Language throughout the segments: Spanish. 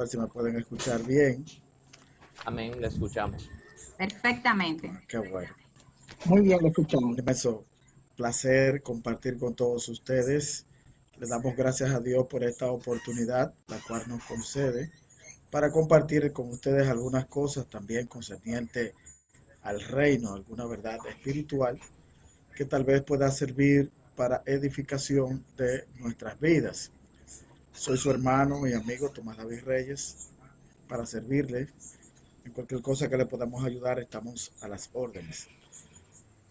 ver si me pueden escuchar bien. Amén, le escuchamos. Perfectamente. Qué bueno. Muy bien, lo escuchamos. Un inmenso placer compartir con todos ustedes. Les damos gracias a Dios por esta oportunidad, la cual nos concede para compartir con ustedes algunas cosas también concernientes al reino, alguna verdad espiritual que tal vez pueda servir para edificación de nuestras vidas. Soy su hermano y amigo Tomás David Reyes para servirle. En cualquier cosa que le podamos ayudar, estamos a las órdenes.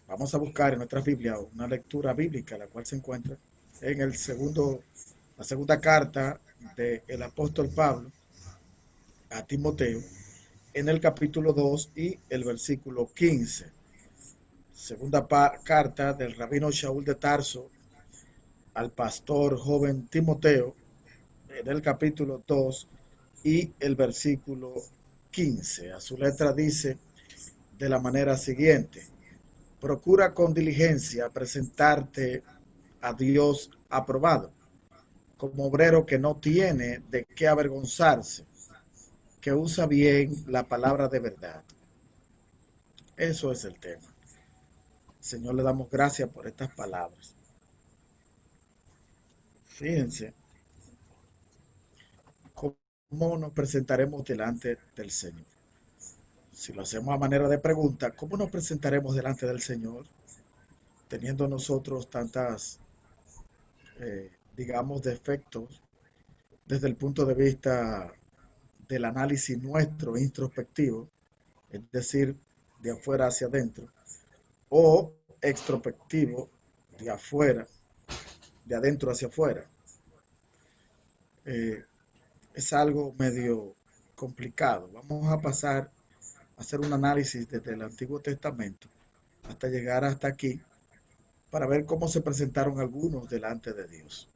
Vamos a buscar en nuestra Biblia una lectura bíblica, la cual se encuentra en la segunda carta del apóstol Pablo a Timoteo, en el capítulo 2 y el versículo 15. Segunda carta del rabino Shaul de Tarso al pastor joven Timoteo, en el capítulo 2 y el versículo 15. A su letra dice de la manera siguiente: procura con diligencia presentarte a Dios aprobado, como obrero que no tiene de qué avergonzarse, que usa bien la palabra de verdad. Eso es el tema. Señor, le damos gracias por estas palabras. Fíjense cómo nos presentaremos delante del Señor. Si lo hacemos a manera de pregunta, ¿cómo nos presentaremos delante del Señor? Teniendo nosotros tantas, digamos, defectos desde el punto de vista del análisis nuestro introspectivo, es decir, de afuera hacia adentro, o extrospectivo, de afuera, de adentro hacia afuera. Es algo medio complicado. Vamos a pasar a hacer un análisis desde el Antiguo Testamento hasta llegar hasta aquí para ver cómo se presentaron algunos delante de Dios.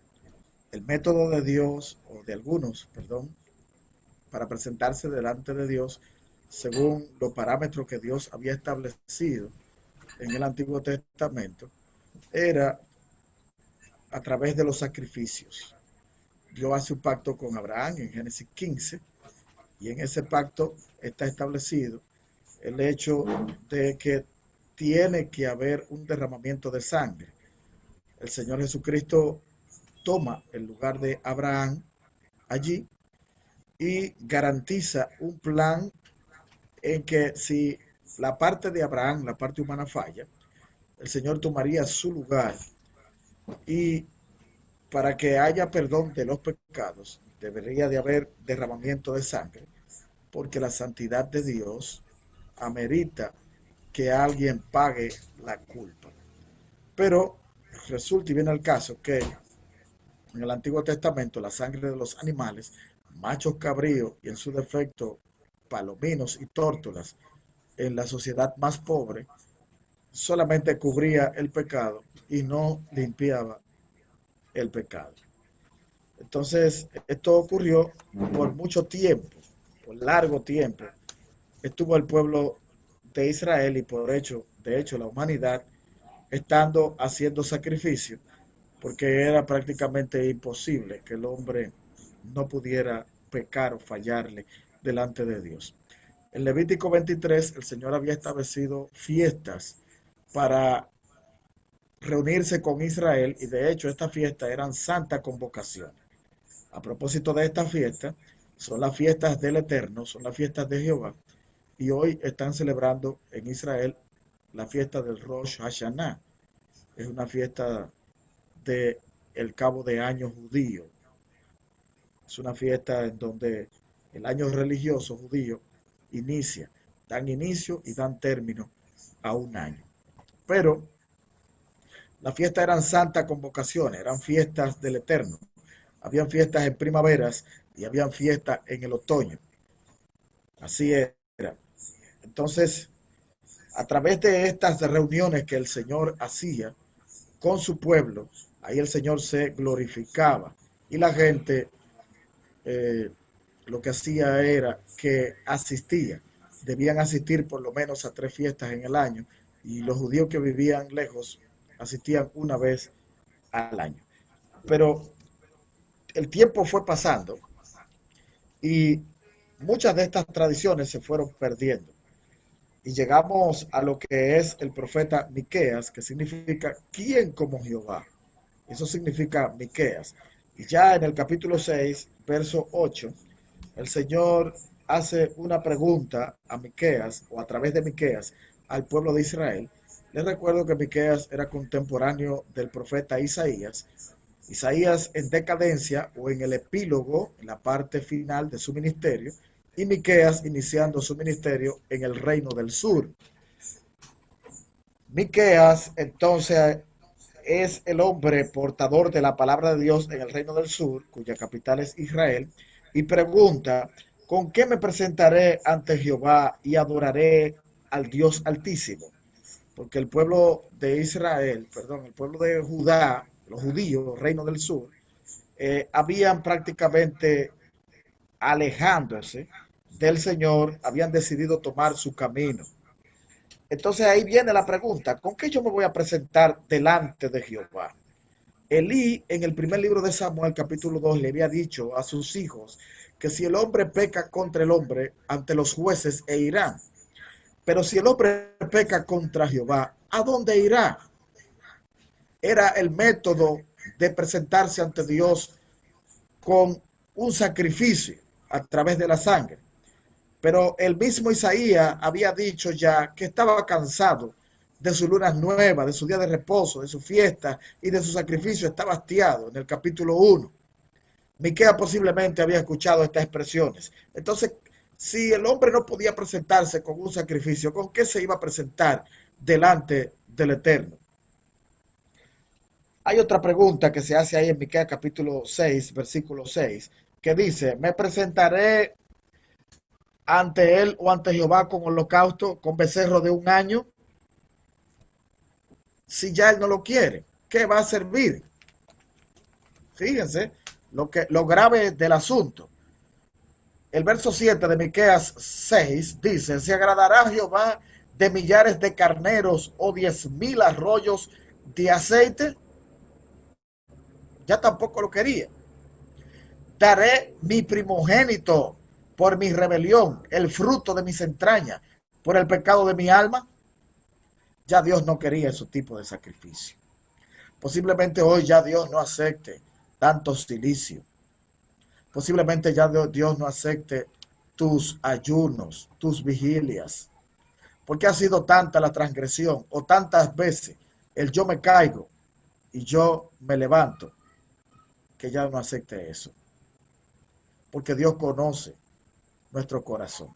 El método de Dios, o de algunos, perdón, para presentarse delante de Dios según los parámetros que Dios había establecido en el Antiguo Testamento, era a través de los sacrificios. Dios hace un pacto con Abraham en Génesis 15, y en ese pacto está establecido el hecho de que tiene que haber un derramamiento de sangre. El Señor Jesucristo toma el lugar de Abraham allí y garantiza un plan en que si la parte de Abraham, la parte humana, falla, el Señor tomaría su lugar, y para que haya perdón de los pecados debería de haber derramamiento de sangre, porque la santidad de Dios amerita que alguien pague la culpa. Pero resulta y viene el caso que en el Antiguo Testamento la sangre de los animales, machos cabríos y en su defecto palominos y tórtolas, en la sociedad más pobre, solamente cubría el pecado y no limpiaba el pecado. Entonces, esto ocurrió por mucho tiempo, por largo tiempo. Estuvo el pueblo de Israel y de hecho la humanidad estando haciendo sacrificio, porque era prácticamente imposible que el hombre no pudiera pecar o fallarle delante de Dios. En Levítico 23, el Señor había establecido fiestas para reunirse con Israel, y de hecho estas fiestas eran santas convocaciones. A propósito de esta fiesta, son las fiestas del Eterno, son las fiestas de Jehová, y hoy están celebrando en Israel la fiesta del Rosh Hashanah. Es una fiesta de el cabo de año judío. Es una fiesta en donde el año religioso judío dan inicio y dan término a un año. Pero las fiestas eran santas convocaciones, eran fiestas del Eterno. Habían fiestas en primaveras y habían fiestas en el otoño. Así era. Entonces, a través de estas reuniones que el Señor hacía con su pueblo, ahí el Señor se glorificaba, y la gente lo que hacía era que debían asistir por lo menos a 3 fiestas en el año, y los judíos que vivían lejos asistían una vez al año. Pero el tiempo fue pasando Y muchas de estas tradiciones se fueron perdiendo. Y llegamos a lo que es el profeta Miqueas, que significa ¿quién como Jehová? Eso significa Miqueas. Y ya en el capítulo 6, verso 8, el Señor hace una pregunta a Miqueas, o a través de Miqueas, al pueblo de Israel. Les recuerdo que Miqueas era contemporáneo del profeta Isaías. Isaías en decadencia o en el epílogo, en la parte final de su ministerio, y Miqueas iniciando su ministerio en el reino del sur. Miqueas entonces es el hombre portador de la palabra de Dios en el reino del sur, cuya capital es Israel, y pregunta, ¿con qué me presentaré ante Jehová y adoraré al Dios Altísimo? Porque el pueblo de Israel, perdón, el pueblo de Judá, los judíos, reino del sur, habían prácticamente alejándose del Señor, habían decidido tomar su camino. Entonces ahí viene la pregunta, ¿con qué yo me voy a presentar delante de Jehová? Elí en el primer libro de Samuel, capítulo 2, le había dicho a sus hijos que si el hombre peca contra el hombre, ante los jueces irán. Pero si el hombre peca contra Jehová, ¿a dónde irá? Era el método de presentarse ante Dios con un sacrificio a través de la sangre. Pero el mismo Isaías había dicho ya que estaba cansado de sus lunas nuevas, de su día de reposo, de su fiesta y de su sacrificio. Estaba hastiado en el capítulo 1. Miqueas posiblemente había escuchado estas expresiones. Entonces, si el hombre no podía presentarse con un sacrificio, ¿con qué se iba a presentar delante del Eterno? Hay otra pregunta que se hace ahí en Miqueas capítulo 6, versículo 6, que dice, me presentaré ante él o ante Jehová con holocausto, con becerro de un año. Si ya él no lo quiere, ¿qué va a servir? Fíjense lo grave del asunto. El verso 7 de Miqueas 6 dice, ¿se agradará Jehová de millares de carneros o 10,000 arroyos de aceite? Ya tampoco lo quería. Daré mi primogénito por mi rebelión, el fruto de mis entrañas, por el pecado de mi alma. Ya Dios no quería ese tipo de sacrificio. Posiblemente hoy ya Dios no acepte tanto silicio. Posiblemente ya Dios no acepte tus ayunos, tus vigilias. Porque ha sido tanta la transgresión o tantas veces el yo me caigo y yo me levanto, que ya no acepte eso. Porque Dios conoce nuestro corazón.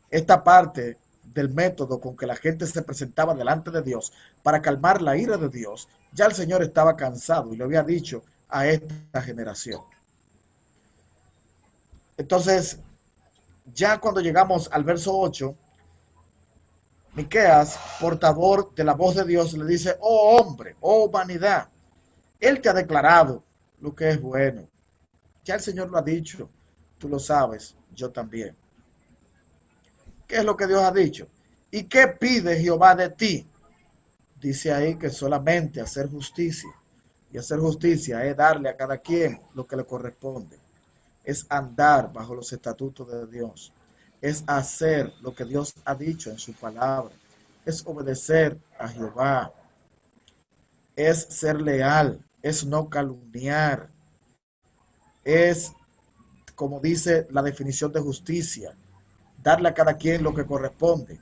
Esta parte del método con que la gente se presentaba delante de Dios para calmar la ira de Dios, ya el Señor estaba cansado y lo había dicho a esta generación. Entonces, ya cuando llegamos al verso 8, Miqueas, portador de la voz de Dios, le dice, oh hombre, oh humanidad, Él te ha declarado lo que es bueno. Ya el Señor lo ha dicho, tú lo sabes, yo también. ¿Qué es lo que Dios ha dicho? ¿Y qué pide Jehová de ti? Dice ahí que solamente hacer justicia. Y hacer justicia es darle a cada quien lo que le corresponde. Es andar bajo los estatutos de Dios. Es hacer lo que Dios ha dicho en su palabra. Es obedecer a Jehová. Es ser leal. Es no calumniar. Es, como dice la definición de justicia, darle a cada quien lo que corresponde.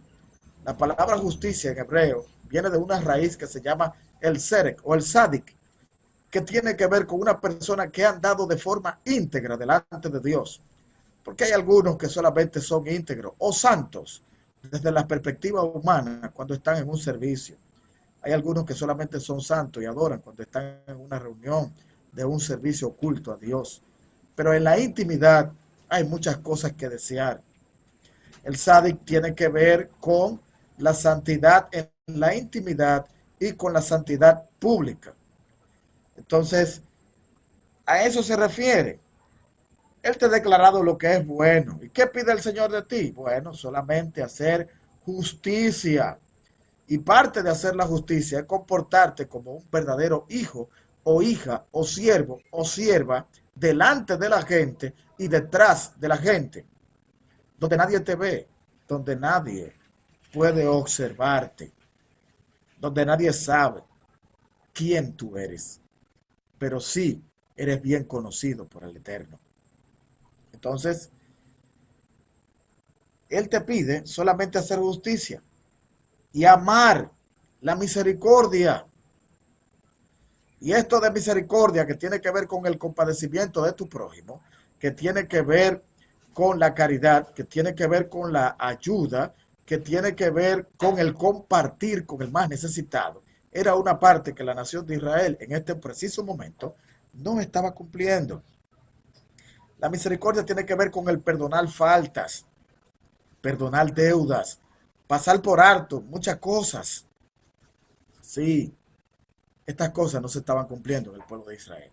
La palabra justicia en hebreo viene de una raíz que se llama el serek o el sadik, que tiene que ver con una persona que ha andado de forma íntegra delante de Dios. Porque hay algunos que solamente son íntegros o santos desde la perspectiva humana cuando están en un servicio. Hay algunos que solamente son santos y adoran cuando están en una reunión de un servicio oculto a Dios. Pero en la intimidad hay muchas cosas que desear. El sádic tiene que ver con la santidad en la intimidad y con la santidad pública. Entonces, a eso se refiere. Él te ha declarado lo que es bueno. ¿Y qué pide el Señor de ti? Bueno, solamente hacer justicia. Y parte de hacer la justicia es comportarte como un verdadero hijo o hija, o siervo, o sierva, delante de la gente y detrás de la gente, donde nadie te ve, donde nadie puede observarte, donde nadie sabe quién tú eres, pero sí eres bien conocido por el Eterno. Entonces, Él te pide solamente hacer justicia y amar la misericordia. Y esto de misericordia, que tiene que ver con el compadecimiento de tu prójimo, que tiene que ver con la caridad, que tiene que ver con la ayuda, que tiene que ver con el compartir con el más necesitado, era una parte que la nación de Israel en este preciso momento no estaba cumpliendo. La misericordia tiene que ver con el perdonar faltas, perdonar deudas, pasar por alto muchas cosas. Sí, estas cosas no se estaban cumpliendo en el pueblo de Israel,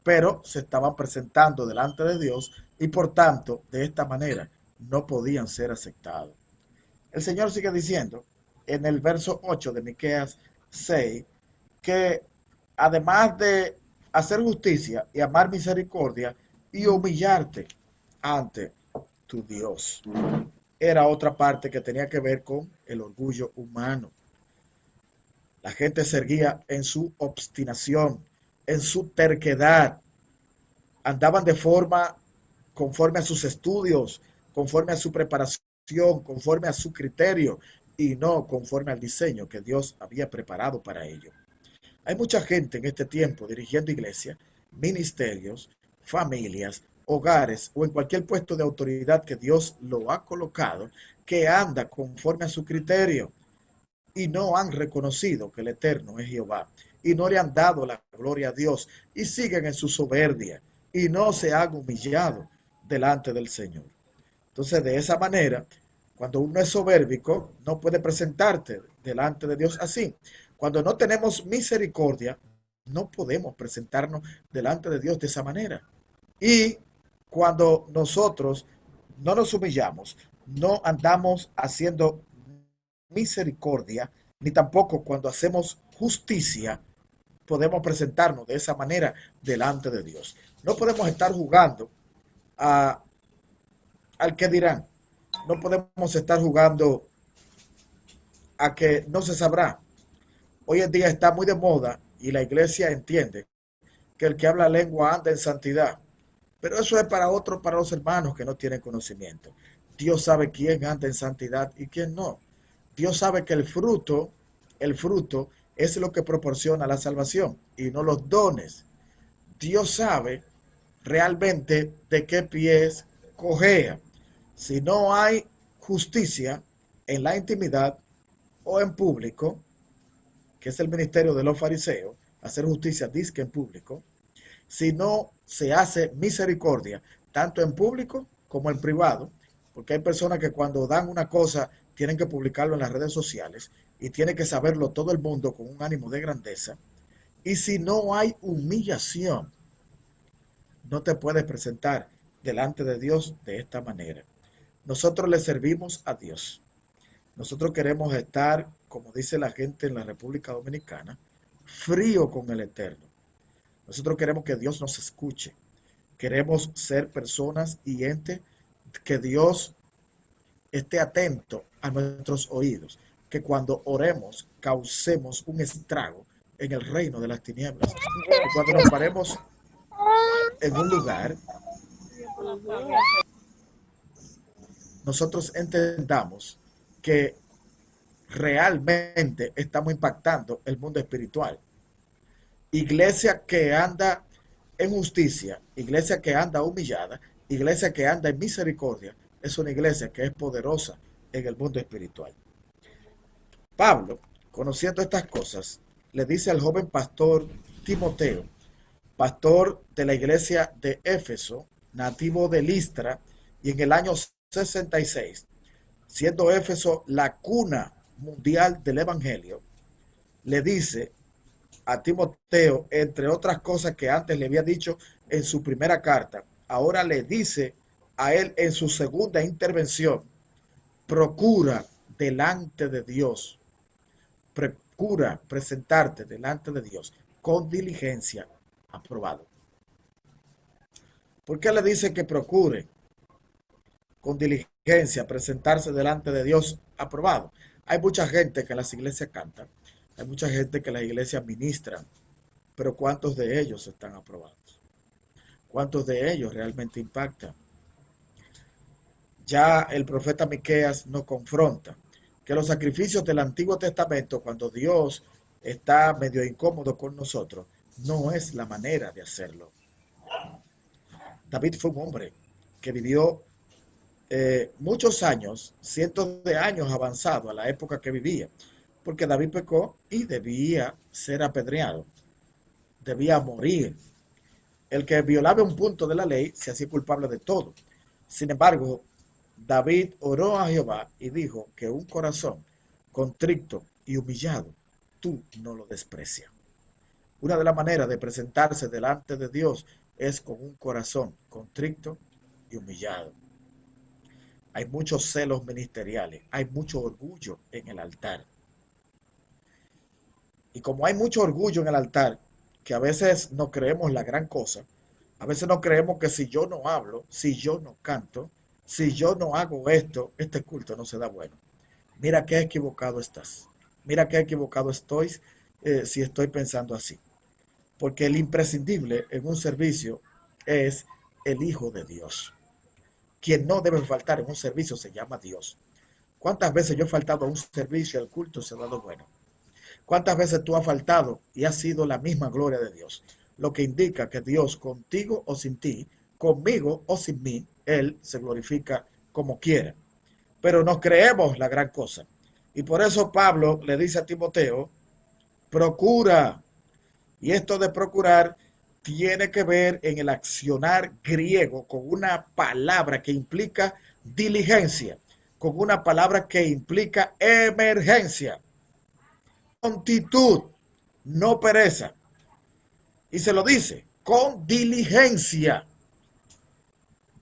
pero se estaban presentando delante de Dios y por tanto, de esta manera, no podían ser aceptados. El Señor sigue diciendo en el verso 8 de Miqueas 6 que además de hacer justicia y amar misericordia y humillarte ante tu Dios, era otra parte que tenía que ver con el orgullo humano. La gente seguía en su obstinación, en su terquedad. Andaban de forma conforme a sus estudios, conforme a su preparación, conforme a su criterio y no conforme al diseño que Dios había preparado para ello. Hay mucha gente en este tiempo dirigiendo iglesias, ministerios, familias, hogares o en cualquier puesto de autoridad que Dios lo ha colocado, que anda conforme a su criterio y no han reconocido que el Eterno es Jehová y no le han dado la gloria a Dios y siguen en su soberbia y no se han humillado delante del Señor. Entonces, de esa manera, cuando uno es soberbico, no puede presentarte delante de Dios así. Cuando no tenemos misericordia, no podemos presentarnos delante de Dios de esa manera. Y cuando nosotros no nos humillamos, no andamos haciendo misericordia, ni tampoco cuando hacemos justicia, podemos presentarnos de esa manera delante de Dios. No podemos estar jugando al que dirán. No podemos estar jugando a que no se sabrá. Hoy en día está muy de moda y la iglesia entiende que el que habla lengua anda en santidad. Pero eso es para otros, para los hermanos que no tienen conocimiento. Dios sabe quién anda en santidad y quién no. Dios sabe que el fruto es lo que proporciona la salvación y no los dones. Dios sabe realmente de qué pies cojea. Si no hay justicia en la intimidad o en público, que es el ministerio de los fariseos, hacer justicia disque en público, si no se hace misericordia, tanto en público como en privado, porque hay personas que cuando dan una cosa tienen que publicarlo en las redes sociales y tiene que saberlo todo el mundo con un ánimo de grandeza, y si no hay humillación, no te puedes presentar delante de Dios de esta manera. Nosotros le servimos a Dios. Nosotros queremos estar, como dice la gente en la República Dominicana, frío con el Eterno. Nosotros queremos que Dios nos escuche. Queremos ser personas y entes que Dios esté atento a nuestros oídos. Que cuando oremos causemos un estrago en el reino de las tinieblas. Que cuando nos paremos en un lugar, nosotros entendamos que realmente estamos impactando el mundo espiritual. Iglesia que anda en justicia, iglesia que anda humillada, iglesia que anda en misericordia, es una iglesia que es poderosa en el mundo espiritual. Pablo, conociendo estas cosas, le dice al joven pastor Timoteo, pastor de la iglesia de Éfeso, nativo de Listra, y en el año 66, siendo Éfeso la cuna mundial del evangelio, le dice a Timoteo, entre otras cosas que antes le había dicho en su primera carta, ahora le dice a él en su segunda intervención: procura delante de Dios, procura presentarte delante de Dios con diligencia, aprobado. ¿Por qué le dice que procure con diligencia presentarse delante de Dios aprobado? Hay mucha gente que en las iglesias canta, hay mucha gente que en las iglesias ministran, pero ¿cuántos de ellos están aprobados? ¿Cuántos de ellos realmente impactan? Ya el profeta Miqueas nos confronta que los sacrificios del Antiguo Testamento, cuando Dios está medio incómodo con nosotros, no es la manera de hacerlo. David fue un hombre que vivió muchos años, cientos de años avanzado a la época que vivía, porque David pecó y debía ser apedreado, debía morir. El que violaba un punto de la ley se hacía culpable de todo. Sin embargo, David oró a Jehová y dijo que un corazón contrito y humillado, tú no lo desprecias. Una de las maneras de presentarse delante de Dios es con un corazón contrito y humillado. Hay muchos celos ministeriales, hay mucho orgullo en el altar. Y como hay mucho orgullo en el altar, que a veces no creemos la gran cosa, a veces no creemos que si yo no hablo, si yo no canto, si yo no hago esto, este culto no se da bueno. Mira qué equivocado estás. Mira qué equivocado estoy si estoy pensando así. Porque el imprescindible en un servicio es el Hijo de Dios. Quien no debe faltar en un servicio se llama Dios. ¿Cuántas veces yo he faltado a un servicio y el culto se ha dado bueno? ¿Cuántas veces tú has faltado y ha sido la misma gloria de Dios? Lo que indica que Dios, contigo o sin ti, conmigo o sin mí, Él se glorifica como quiera. Pero no creemos la gran cosa. Y por eso Pablo le dice a Timoteo, procura. Y esto de procurar tiene que ver en el accionar griego con una palabra que implica diligencia, con una palabra que implica emergencia, prontitud, no pereza. Y se lo dice, con diligencia.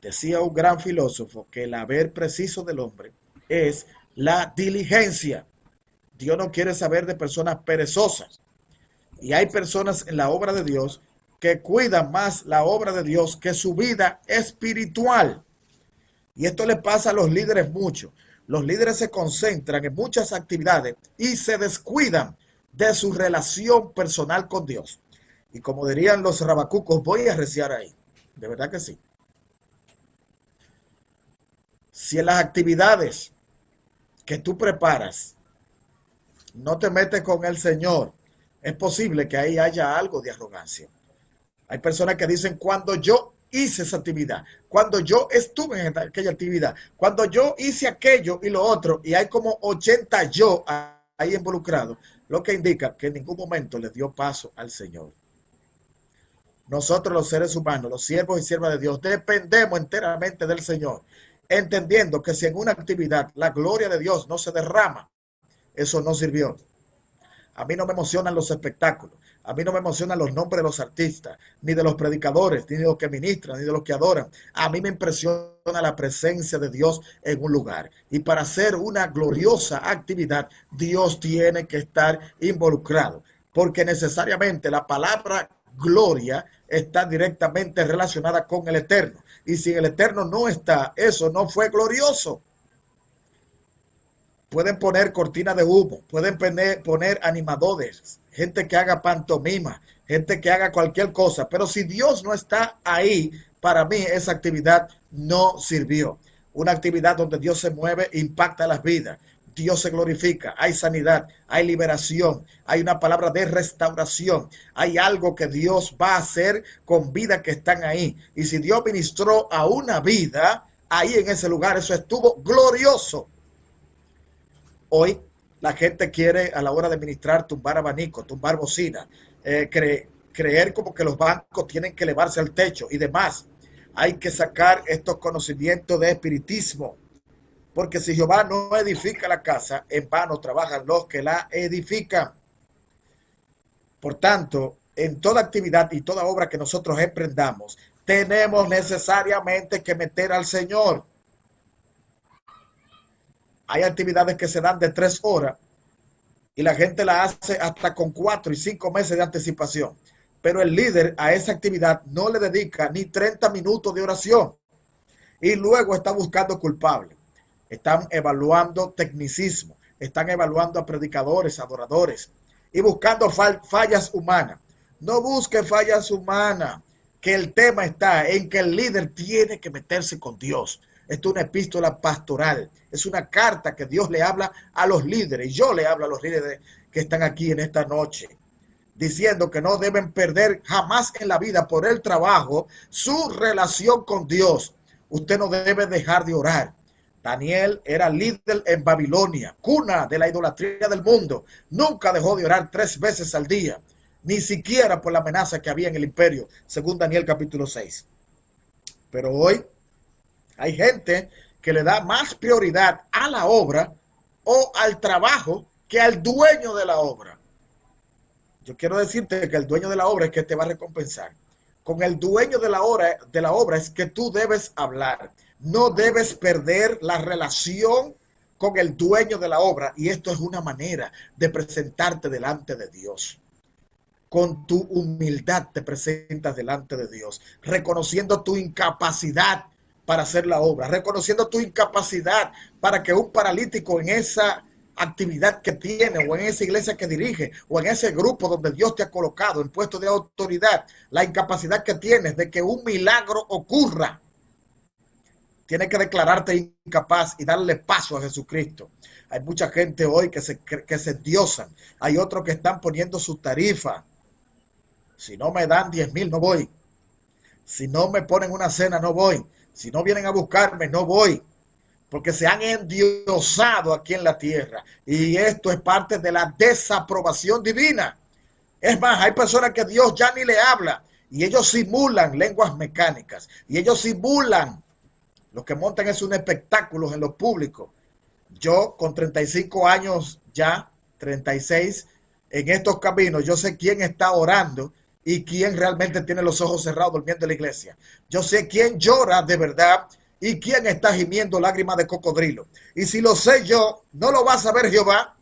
Decía un gran filósofo que el haber preciso del hombre es la diligencia. Dios no quiere saber de personas perezosas. Y hay personas en la obra de Dios que cuidan más la obra de Dios que su vida espiritual. Y esto le pasa a los líderes mucho. Los líderes se concentran en muchas actividades y se descuidan de su relación personal con Dios. Y como dirían los rabacucos, voy a reciar ahí. De verdad que sí. Si en las actividades que tú preparas no te metes con el Señor, es posible que ahí haya algo de arrogancia. Hay personas que dicen, cuando yo hice esa actividad, cuando yo estuve en aquella actividad, cuando yo hice aquello y lo otro, y hay como 80 yo ahí involucrados, lo que indica que en ningún momento le dio paso al Señor. Nosotros los seres humanos, los siervos y siervas de Dios, dependemos enteramente del Señor, entendiendo que si en una actividad la gloria de Dios no se derrama, eso no sirvió. A mí no me emocionan los espectáculos, a mí no me emocionan los nombres de los artistas, ni de los predicadores, ni de los que ministran, ni de los que adoran. A mí me impresiona la presencia de Dios en un lugar. Y para hacer una gloriosa actividad, Dios tiene que estar involucrado, porque necesariamente la palabra gloria está directamente relacionada con el Eterno. Y si el Eterno no está, eso no fue glorioso. Pueden poner cortina de humo, pueden poner animadores, gente que haga pantomima, gente que haga cualquier cosa. Pero si Dios no está ahí, para mí esa actividad no sirvió. Una actividad donde Dios se mueve impacta las vidas. Dios se glorifica, hay sanidad, hay liberación, hay una palabra de restauración, hay algo que Dios va a hacer con vidas que están ahí. Y si Dios ministró a una vida ahí en ese lugar, eso estuvo glorioso. Hoy la gente quiere a la hora de ministrar tumbar abanico, tumbar bocina, creer como que los bancos tienen que elevarse al techo y demás. Hay que sacar estos conocimientos de espiritismo, porque si Jehová no edifica la casa, en vano trabajan los que la edifican. Por tanto, en toda actividad y toda obra que nosotros emprendamos, tenemos necesariamente que meter al Señor. Hay actividades que se dan de 3 horas y la gente la hace hasta con 4 y 5 meses de anticipación. Pero el líder a esa actividad no le dedica ni 30 minutos de oración y luego está buscando culpables. Están evaluando tecnicismo, están evaluando a predicadores, adoradores y buscando fallas humanas. No busque fallas humanas, que el tema está en que el líder tiene que meterse con Dios. Esto es una epístola pastoral, es una carta que Dios le habla a los líderes, y yo le hablo a los líderes que están aquí en esta noche, diciendo que no deben perder jamás en la vida por el trabajo su relación con Dios. Usted no debe dejar de orar. Daniel era líder en Babilonia, cuna de la idolatría del mundo. Nunca dejó de orar 3 veces al día, ni siquiera por la amenaza que había en el imperio, según Daniel capítulo 6. Pero hoy hay gente que le da más prioridad a la obra o al trabajo que al dueño de la obra. Yo quiero decirte que el dueño de la obra es que te va a recompensar. Con el dueño de la obra es que tú debes hablar. No debes perder la relación con el dueño de la obra. Y esto es una manera de presentarte delante de Dios. Con tu humildad te presentas delante de Dios, reconociendo tu incapacidad para hacer la obra, reconociendo tu incapacidad para que un paralítico en esa actividad que tiene, o en esa iglesia que dirige, o en ese grupo donde Dios te ha colocado en puesto de autoridad, la incapacidad que tienes de que un milagro ocurra, tienes que declararte incapaz y darle paso a Jesucristo. Hay mucha gente hoy que se endiosan, hay otros que están poniendo su tarifa. Si no me dan 10,000, no voy. Si no me ponen una cena, no voy. Si no vienen a buscarme, no voy. Porque se han endiosado aquí en la tierra. Y esto es parte de la desaprobación divina. Es más, hay personas que Dios ya ni le habla. Y ellos simulan lenguas mecánicas. Y ellos simulan. Lo que montan es un espectáculo en lo público. Yo, con 35 años ya, 36, en estos caminos, yo sé quién está orando y quién realmente tiene los ojos cerrados durmiendo en la iglesia. Yo sé quién llora de verdad y quién está gimiendo lágrimas de cocodrilo. Y si lo sé yo, no lo va a saber Jehová.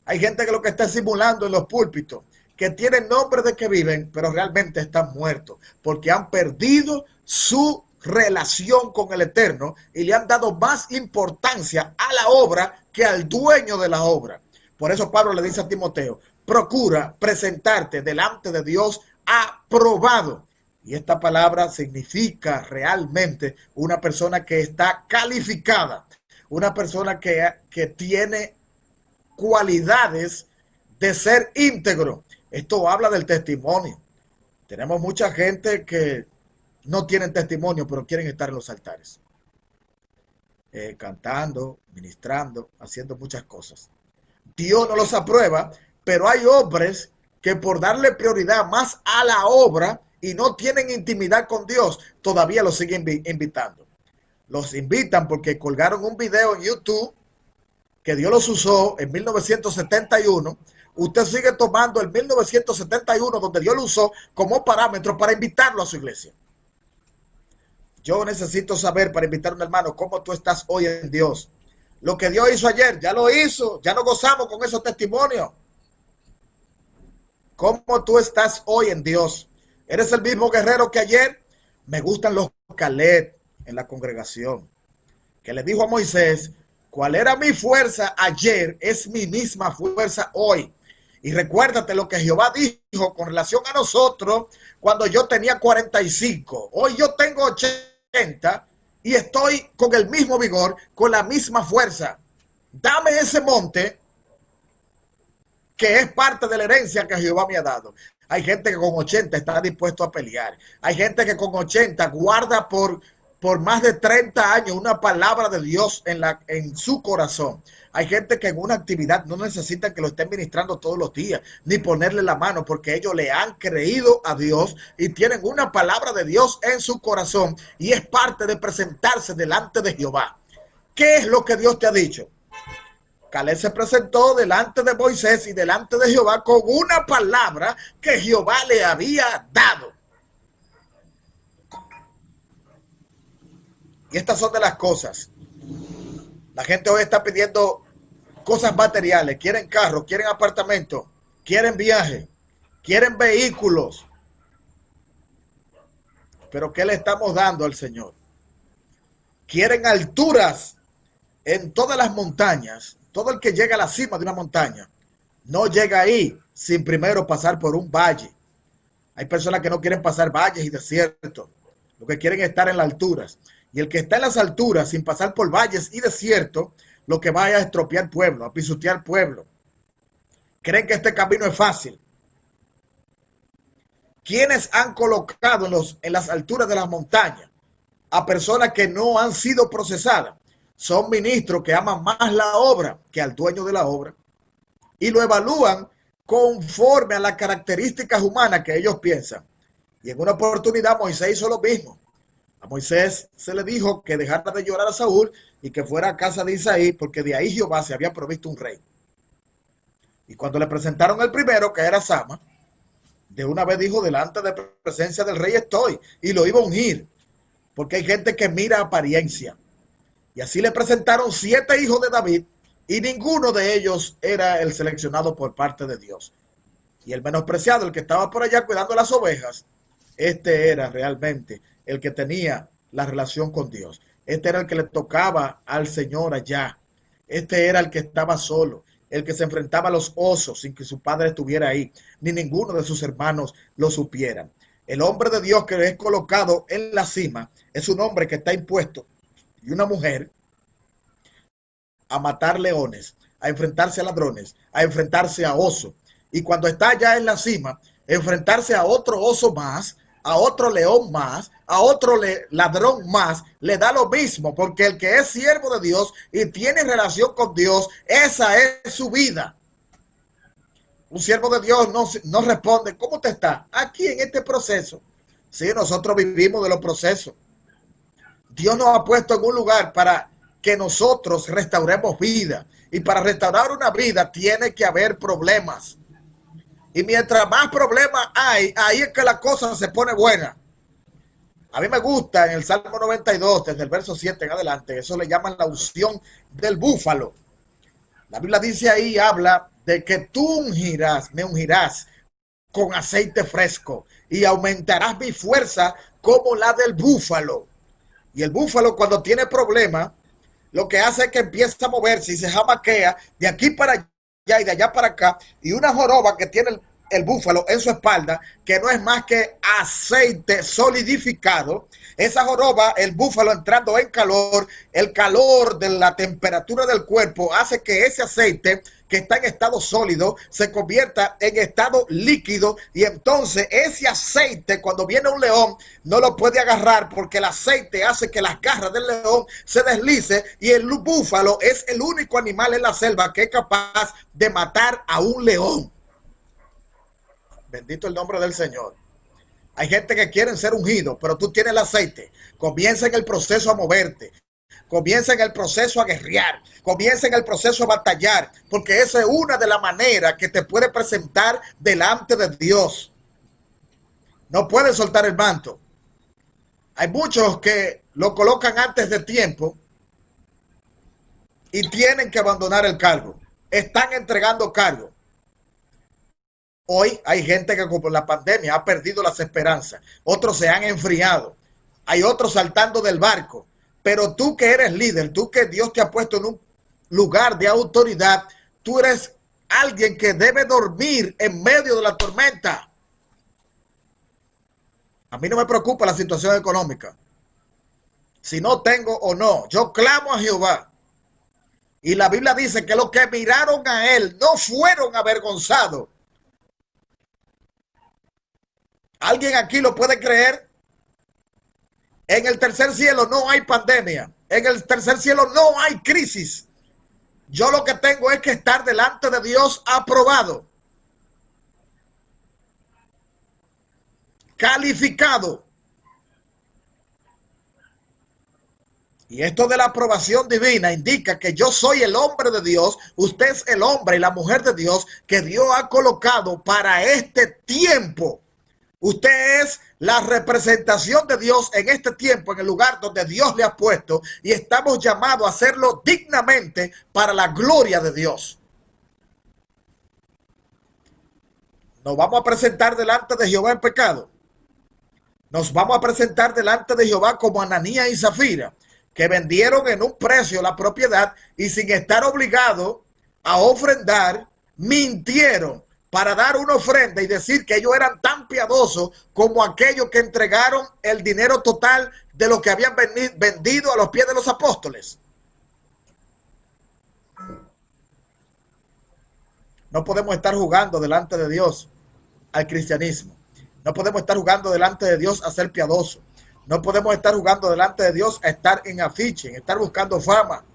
Hay gente que lo que está simulando en los púlpitos, que tienen nombre de que viven, pero realmente están muertos, porque han perdido su relación con el Eterno y le han dado más importancia a la obra que al dueño de la obra. Por eso Pablo le dice a Timoteo, procura presentarte delante de Dios aprobado. Y esta palabra significa realmente una persona que está calificada, una persona que tiene cualidades de ser íntegro. Esto habla del testimonio. Tenemos mucha gente que no tienen testimonio, pero quieren estar en los altares, cantando, ministrando, haciendo muchas cosas. Dios no los aprueba, pero hay hombres que por darle prioridad más a la obra y no tienen intimidad con Dios, todavía los siguen invitando. Los invitan porque colgaron un video en YouTube que Dios los usó en 1971. Usted sigue tomando el 1971 donde Dios lo usó como parámetro para invitarlo a su iglesia. Yo necesito saber, para invitar a un hermano, cómo tú estás hoy en Dios. Lo que Dios hizo ayer, ya lo hizo. Ya no gozamos con esos testimonios. ¿Cómo tú estás hoy en Dios? ¿Eres el mismo guerrero que ayer? Me gustan los Caleb en la congregación, que le dijo a Moisés, ¿cuál era mi fuerza ayer? Es mi misma fuerza hoy. Y recuérdate lo que Jehová dijo con relación a nosotros cuando yo tenía 45. Hoy yo tengo 80 y estoy con el mismo vigor, con la misma fuerza. Dame ese monte que es parte de la herencia que Jehová me ha dado. Hay gente que con 80 está dispuesto a pelear. Hay gente que con 80 guarda por más de 30 años una palabra de Dios en su corazón. Hay gente que en una actividad no necesita que lo estén ministrando todos los días, ni ponerle la mano, porque ellos le han creído a Dios y tienen una palabra de Dios en su corazón, y es parte de presentarse delante de Jehová. ¿Qué es lo que Dios te ha dicho? Caleb se presentó delante de Moisés y delante de Jehová con una palabra que Jehová le había dado. Y estas son de las cosas. La gente hoy está pidiendo cosas materiales, quieren carros, quieren apartamentos, quieren viajes, quieren vehículos. Pero ¿qué le estamos dando al Señor? Quieren alturas en todas las montañas. Todo el que llega a la cima de una montaña no llega ahí sin primero pasar por un valle. Hay personas que no quieren pasar valles y desiertos. Lo que quieren es estar en las alturas. Y el que está en las alturas sin pasar por valles y desiertos, lo que va a estropear pueblo, a pisotear pueblo. Creen que este camino es fácil. ¿Quiénes han colocado en las alturas de las montañas a personas que no han sido procesadas? Son ministros que aman más la obra que al dueño de la obra y lo evalúan conforme a las características humanas que ellos piensan. Y en una oportunidad Moisés hizo lo mismo. A Moisés se le dijo que dejara de llorar a Saúl y que fuera a casa de Isaí, porque de ahí Jehová se había provisto un rey. Y cuando le presentaron el primero, que era Sama, de una vez dijo: delante de presencia del rey estoy, y lo iba a ungir, porque hay gente que mira apariencia. Y así le presentaron 7 hijos de David, y ninguno de ellos era el seleccionado por parte de Dios. Y el menospreciado, el que estaba por allá cuidando las ovejas, este era realmente el que tenía la relación con Dios. Este era el que le tocaba al Señor allá. Este era el que estaba solo, el que se enfrentaba a los osos sin que su padre estuviera ahí, ni ninguno de sus hermanos lo supieran. El hombre de Dios que es colocado en la cima es un hombre que está impuesto, y una mujer, a matar leones, a enfrentarse a ladrones, a enfrentarse a osos. Y cuando está ya en la cima, enfrentarse a otro oso más, a otro león más, a otro ladrón más, le da lo mismo, porque el que es siervo de Dios y tiene relación con Dios, esa es su vida. Un siervo de Dios no responde: ¿cómo te está? Aquí en este proceso. Sí, nosotros vivimos de los procesos. Dios nos ha puesto en un lugar para que nosotros restauremos vida. Y para restaurar una vida tiene que haber problemas. Y mientras más problemas hay, ahí es que la cosa se pone buena. A mí me gusta en el Salmo 92, desde el verso 7 en adelante, eso le llaman la unción del búfalo. La Biblia dice ahí, habla de que tú me ungirás con aceite fresco y aumentarás mi fuerza como la del búfalo. Y el búfalo, cuando tiene problemas, lo que hace es que empieza a moverse y se jamaquea de aquí para allá y de allá para acá, y una joroba que tiene el búfalo en su espalda, que no es más que aceite solidificado. Esa joroba, el búfalo entrando en calor, el calor de la temperatura del cuerpo hace que ese aceite que está en estado sólido se convierta en estado líquido, y entonces ese aceite, cuando viene un león, no lo puede agarrar, porque el aceite hace que las garras del león se deslice, y el búfalo es el único animal en la selva que es capaz de matar a un león. Bendito el nombre del Señor. Hay gente que quieren ser ungidos, pero tú tienes el aceite. Comienza en el proceso a moverte. Comienza en el proceso a guerrear. Comienza en el proceso a batallar, porque esa es una de las maneras que te puede presentar delante de Dios. No puedes soltar el manto. Hay muchos que lo colocan antes de tiempo y tienen que abandonar el cargo. Están entregando cargo. Hoy hay gente que con la pandemia ha perdido las esperanzas. Otros se han enfriado. Hay otros saltando del barco. Pero tú que eres líder, tú que Dios te ha puesto en un lugar de autoridad, tú eres alguien que debe dormir en medio de la tormenta. A mí no me preocupa la situación económica. Si no tengo o no, yo clamo a Jehová. Y la Biblia dice que los que miraron a él no fueron avergonzados. ¿Alguien aquí lo puede creer? En el tercer cielo no hay pandemia. En el tercer cielo no hay crisis. Yo lo que tengo es que estar delante de Dios aprobado, calificado. Y esto de la aprobación divina indica que yo soy el hombre de Dios, usted es el hombre y la mujer de Dios que Dios ha colocado para este tiempo. Usted es la representación de Dios en este tiempo, en el lugar donde Dios le ha puesto, y estamos llamados a hacerlo dignamente para la gloria de Dios. Nos vamos a presentar delante de Jehová en pecado. Nos vamos a presentar delante de Jehová como Ananías y Zafira, que vendieron en un precio la propiedad y sin estar obligados a ofrendar, mintieron para dar una ofrenda y decir que ellos eran tan piadosos como aquellos que entregaron el dinero total de lo que habían vendido a los pies de los apóstoles. No podemos estar jugando delante de Dios al cristianismo. No podemos estar jugando delante de Dios a ser piadoso. No podemos estar jugando delante de Dios a estar en afiche, en estar buscando fama.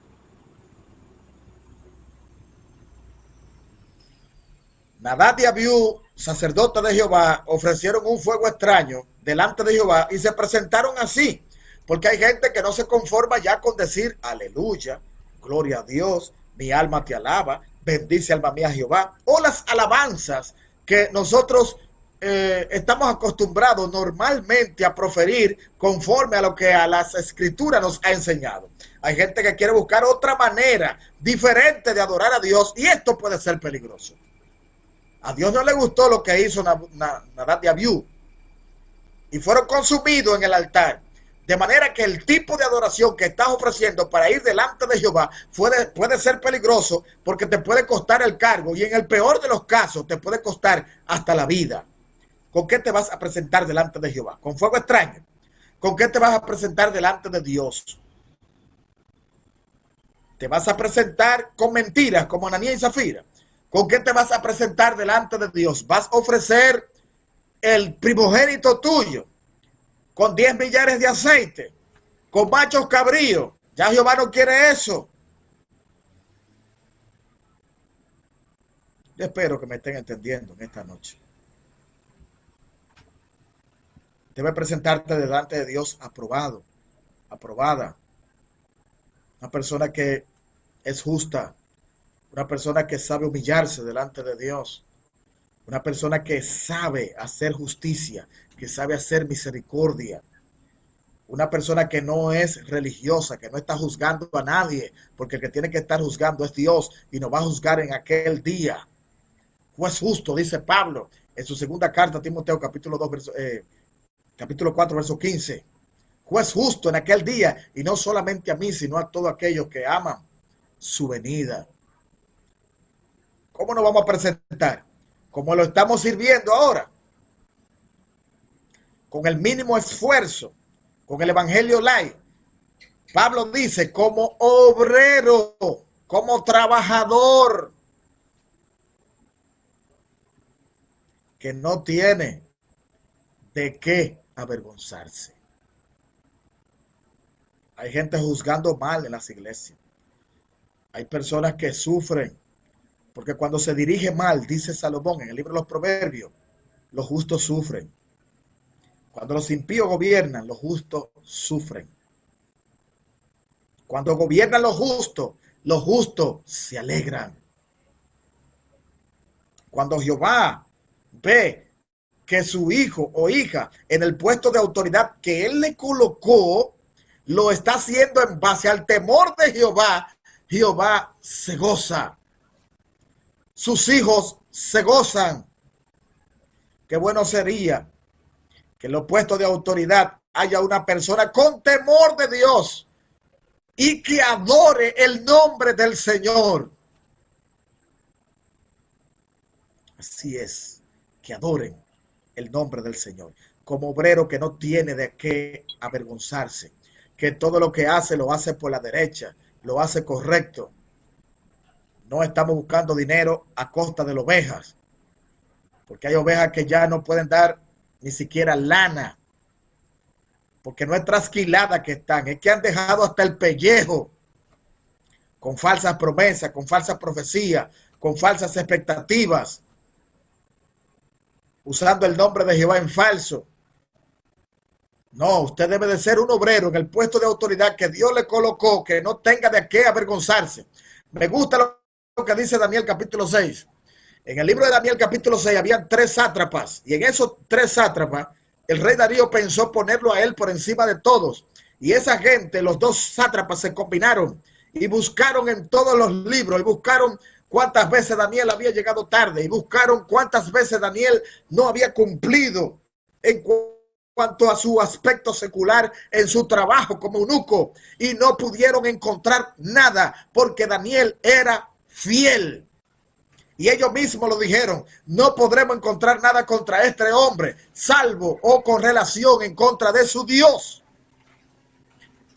Nadab y Abiú, sacerdotes de Jehová, ofrecieron un fuego extraño delante de Jehová y se presentaron así, porque hay gente que no se conforma ya con decir aleluya, gloria a Dios, mi alma te alaba, bendice alma mía Jehová, o las alabanzas que nosotros estamos acostumbrados normalmente a proferir conforme a lo que a las escrituras nos ha enseñado. Hay gente que quiere buscar otra manera diferente de adorar a Dios y esto puede ser peligroso. A Dios no le gustó lo que hizo Nadab y Abiú y fueron consumidos en el altar. De manera que el tipo de adoración que estás ofreciendo para ir delante de Jehová puede ser peligroso porque te puede costar el cargo y en el peor de los casos te puede costar hasta la vida. ¿Con qué te vas a presentar delante de Jehová? ¿Con fuego extraño? ¿Con qué te vas a presentar delante de Dios? ¿Te vas a presentar con mentiras como Ananías y Zafira? ¿Con qué te vas a presentar delante de Dios? ¿Vas a ofrecer el primogénito tuyo con 10 millares de aceite, con machos cabríos? Ya Jehová no quiere eso. Yo espero que me estén entendiendo en esta noche. Debe presentarte delante de Dios aprobado, aprobada. Una persona que es justa, una persona que sabe humillarse delante de Dios, una persona que sabe hacer justicia, que sabe hacer misericordia, una persona que no es religiosa, que no está juzgando a nadie, porque el que tiene que estar juzgando es Dios y nos va a juzgar en aquel día. Juez justo, dice Pablo en su segunda carta a Timoteo, capítulo 4, verso 15. Juez justo en aquel día, y no solamente a mí, sino a todos aquellos que aman su venida. ¿Cómo nos vamos a presentar? Como lo estamos sirviendo ahora. Con el mínimo esfuerzo, con el evangelio light. Pablo dice como obrero, como trabajador, que no tiene de qué avergonzarse. Hay gente juzgando mal en las iglesias. Hay personas que sufren porque cuando se dirige mal, dice Salomón en el libro de los Proverbios, los justos sufren. Cuando los impíos gobiernan, los justos sufren. Cuando gobiernan los justos se alegran. Cuando Jehová ve que su hijo o hija en el puesto de autoridad que él le colocó, lo está haciendo en base al temor de Jehová, Jehová se goza. Sus hijos se gozan. Qué bueno sería que en los puestos de autoridad haya una persona con temor de Dios y que adore el nombre del Señor. Así es, que adoren el nombre del Señor. Como obrero que no tiene de qué avergonzarse, que todo lo que hace lo hace por la derecha, lo hace correcto. No estamos buscando dinero a costa de las ovejas, porque hay ovejas que ya no pueden dar ni siquiera lana, porque no es trasquilada que están, es que han dejado hasta el pellejo con falsas promesas, con falsas profecías, con falsas expectativas, usando el nombre de Jehová en falso. No, usted debe de ser un obrero en el puesto de autoridad que Dios le colocó, que no tenga de qué avergonzarse. Me gusta lo que dice Daniel capítulo 6. En el libro de Daniel capítulo 6 habían 3 sátrapas, y en esos 3 sátrapas el rey Darío pensó ponerlo a él por encima de todos. Y esa gente, los 2 sátrapas, se combinaron y buscaron en todos los libros, y buscaron cuántas veces Daniel había llegado tarde, y buscaron cuántas veces Daniel no había cumplido en cuanto a su aspecto secular en su trabajo como eunuco, y no pudieron encontrar nada porque Daniel era fiel. Y ellos mismos lo dijeron: no podremos encontrar nada contra este hombre, salvo o con relación en contra de su Dios.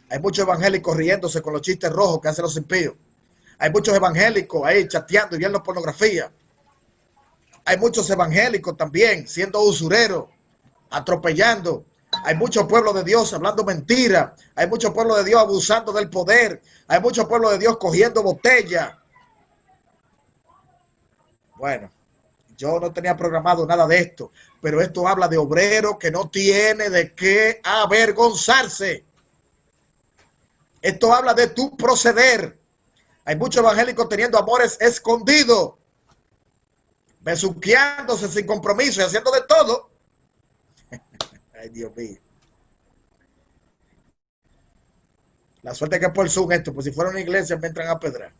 Hay muchos evangélicos riéndose con los chistes rojos que hacen los impíos. Hay muchos evangélicos ahí chateando y viendo pornografía. Hay muchos evangélicos también siendo usureros, atropellando. Hay mucho pueblo de Dios hablando mentira. Hay mucho pueblo de Dios abusando del poder. Hay mucho pueblo de Dios cogiendo botella. Bueno, yo no tenía programado nada de esto, pero esto habla de obrero que no tiene de qué avergonzarse. Esto habla de tu proceder. Hay muchos evangélicos teniendo amores escondidos, besuqueándose sin compromiso y haciendo de todo. Ay, Dios mío. La suerte que es por Zoom esto, pues si fuera una iglesia me entran a pedrar.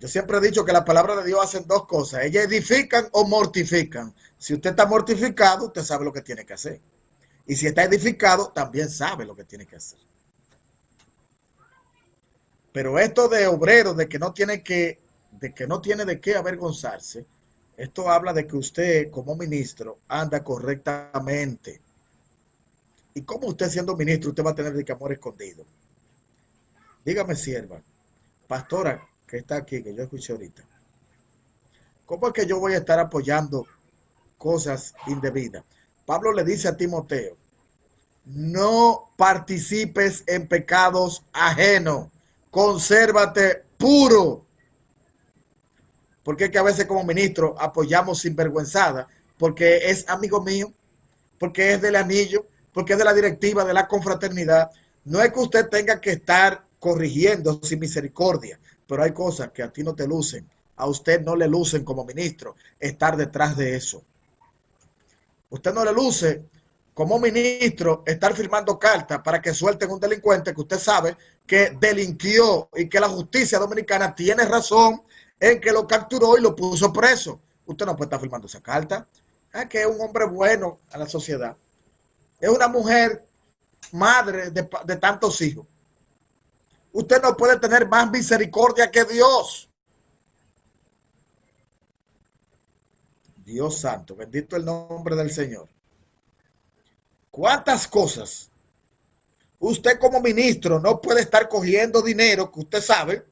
Yo siempre he dicho que la palabra de Dios hacen 2 cosas. Ellas edifican o mortifican. Si usted está mortificado, usted sabe lo que tiene que hacer. Y si está edificado, también sabe lo que tiene que hacer. Pero esto de obrero, de que no tiene de qué avergonzarse, esto habla de que usted como ministro anda correctamente. ¿Y cómo usted siendo ministro usted va a tener de que amor escondido? Dígame, sierva, pastora que está aquí, que yo escuché ahorita, ¿cómo es que yo voy a estar apoyando cosas indebidas? Pablo le dice a Timoteo: no participes en pecados ajenos, consérvate puro. Porque es que a veces como ministro apoyamos sinvergüenzada, porque es amigo mío, porque es del anillo, porque es de la directiva de la confraternidad. No es que usted tenga que estar corrigiendo sin misericordia, pero hay cosas que a ti no te lucen, a usted no le lucen como ministro estar detrás de eso. Usted no le luce como ministro estar firmando cartas para que suelten un delincuente que usted sabe que delinquió y que la justicia dominicana tiene razón en que lo capturó y lo puso preso. Usted no puede estar firmando esa carta. Es que es un hombre bueno a la sociedad. Es una mujer madre de tantos hijos. Usted no puede tener más misericordia que Dios. Dios santo, bendito el nombre del Señor. ¿Cuántas cosas usted como ministro no puede estar cogiendo dinero que usted sabe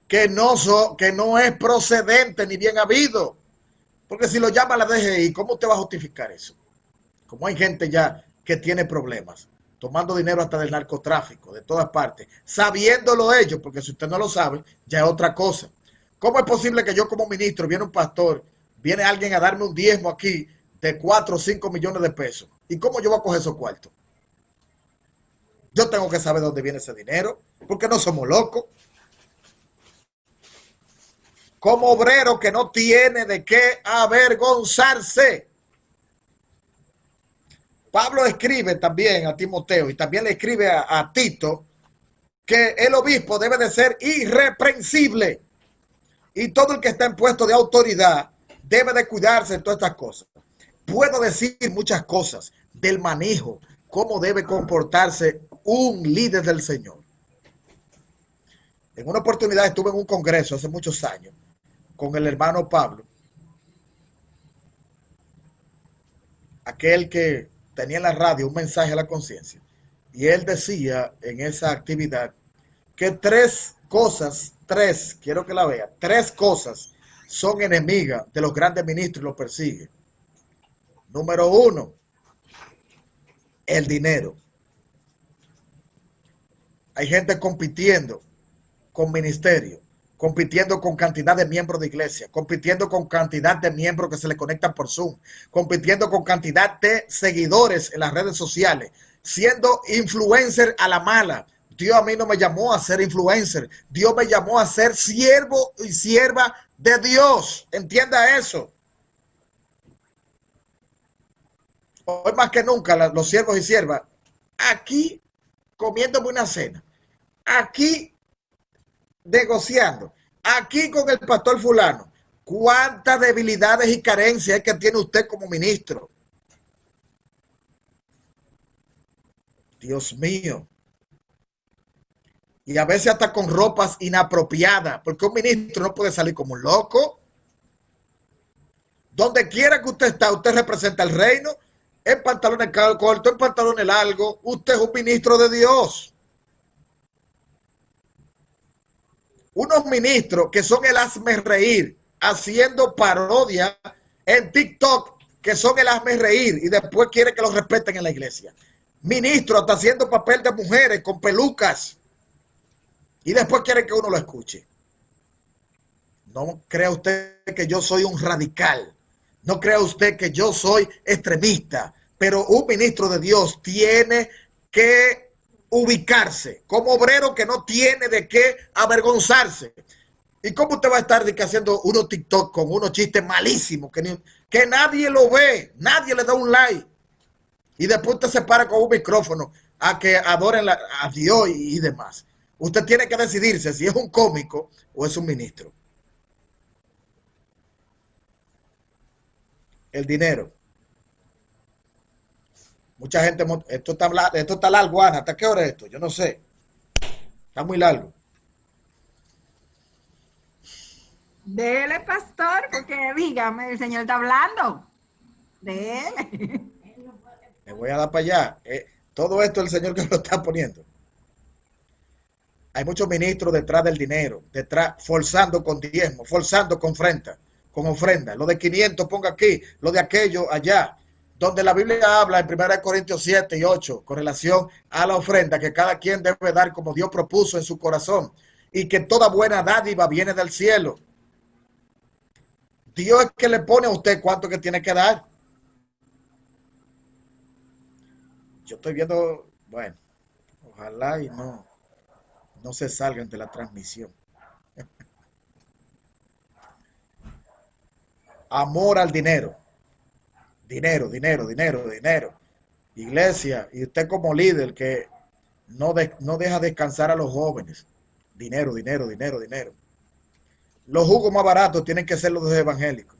que no es procedente ni bien habido? Porque si lo llama la DGI, ¿cómo usted va a justificar eso? Como hay gente ya que tiene problemas, tomando dinero hasta del narcotráfico, de todas partes, sabiéndolo ellos, porque si usted no lo sabe, ya es otra cosa. ¿Cómo es posible que yo como ministro, viene un pastor, viene alguien a darme un diezmo aquí de 4 o 5 millones de pesos? ¿Y cómo yo voy a coger esos cuartos? Yo tengo que saber dónde viene ese dinero, porque no somos locos. Como obrero que no tiene de qué avergonzarse. Pablo escribe también a Timoteo y también le escribe a Tito que el obispo debe de ser irreprensible y todo el que está en puesto de autoridad debe de cuidarse de todas estas cosas. Puedo decir muchas cosas del manejo, cómo debe comportarse un líder del Señor. En una oportunidad estuve en un congreso hace muchos años con el hermano Pablo, aquel que tenía en la radio un mensaje a la conciencia, y él decía en esa actividad que 3 cosas, quiero que la vea, 3 cosas son enemigas de los grandes ministros y los persiguen. Número 1, el dinero. Hay gente compitiendo con ministerio, compitiendo con cantidad de miembros de iglesia, compitiendo con cantidad de miembros que se le conectan por Zoom, compitiendo con cantidad de seguidores en las redes sociales, siendo influencer a la mala, Dios a mí no me llamó a ser influencer. Dios me llamó a ser siervo y sierva de Dios. Entienda eso. Hoy más que nunca los siervos y siervas aquí comiéndome una cena, aquí negociando, aquí con el pastor fulano. ¿Cuántas debilidades y carencias es que tiene usted como ministro? Dios mío. Y a veces hasta con ropas inapropiadas, porque un ministro no puede salir como un loco. Donde quiera que usted está, usted representa el reino, en pantalones cortos, en pantalones largos. Usted es un ministro de Dios. Unos ministros que son el hazme reír, haciendo parodia en TikTok, que son el hazme reír, y después quieren que los respeten en la iglesia. Ministros hasta haciendo papel de mujeres con pelucas, y después quieren que uno lo escuche. No crea usted que yo soy un radical. No crea usted que yo soy extremista. Pero un ministro de Dios tiene que ubicarse como obrero que no tiene de qué avergonzarse. ¿Y cómo usted va a estar haciendo unos TikTok con unos chistes malísimos que nadie lo ve, nadie le da un like? Y después usted se para con un micrófono a que adoren a Dios y demás. Usted tiene que decidirse si es un cómico o es un ministro. El dinero. Mucha gente, esto está largo, Ana. ¿Hasta qué hora es esto? Yo no sé. Está muy largo. Dele, pastor, porque dígame, el Señor está hablando. Dele. Me voy a dar para allá. Todo esto el Señor que lo está poniendo. Hay muchos ministros detrás del dinero, detrás, forzando con diezmo, forzando con ofrenda. Lo de 500 ponga aquí, lo de aquello allá. Donde la Biblia habla en 1 Corintios 7 y 8 con relación a la ofrenda que cada quien debe dar como Dios propuso en su corazón, y que toda buena dádiva viene del cielo. Dios es que le pone a usted cuánto que tiene que dar. Yo estoy viendo, bueno, ojalá y no se salgan de la transmisión. Amor al dinero. Dinero. Iglesia, y usted como líder que no deja descansar a los jóvenes. Dinero. Los jugos más baratos tienen que ser los evangélicos.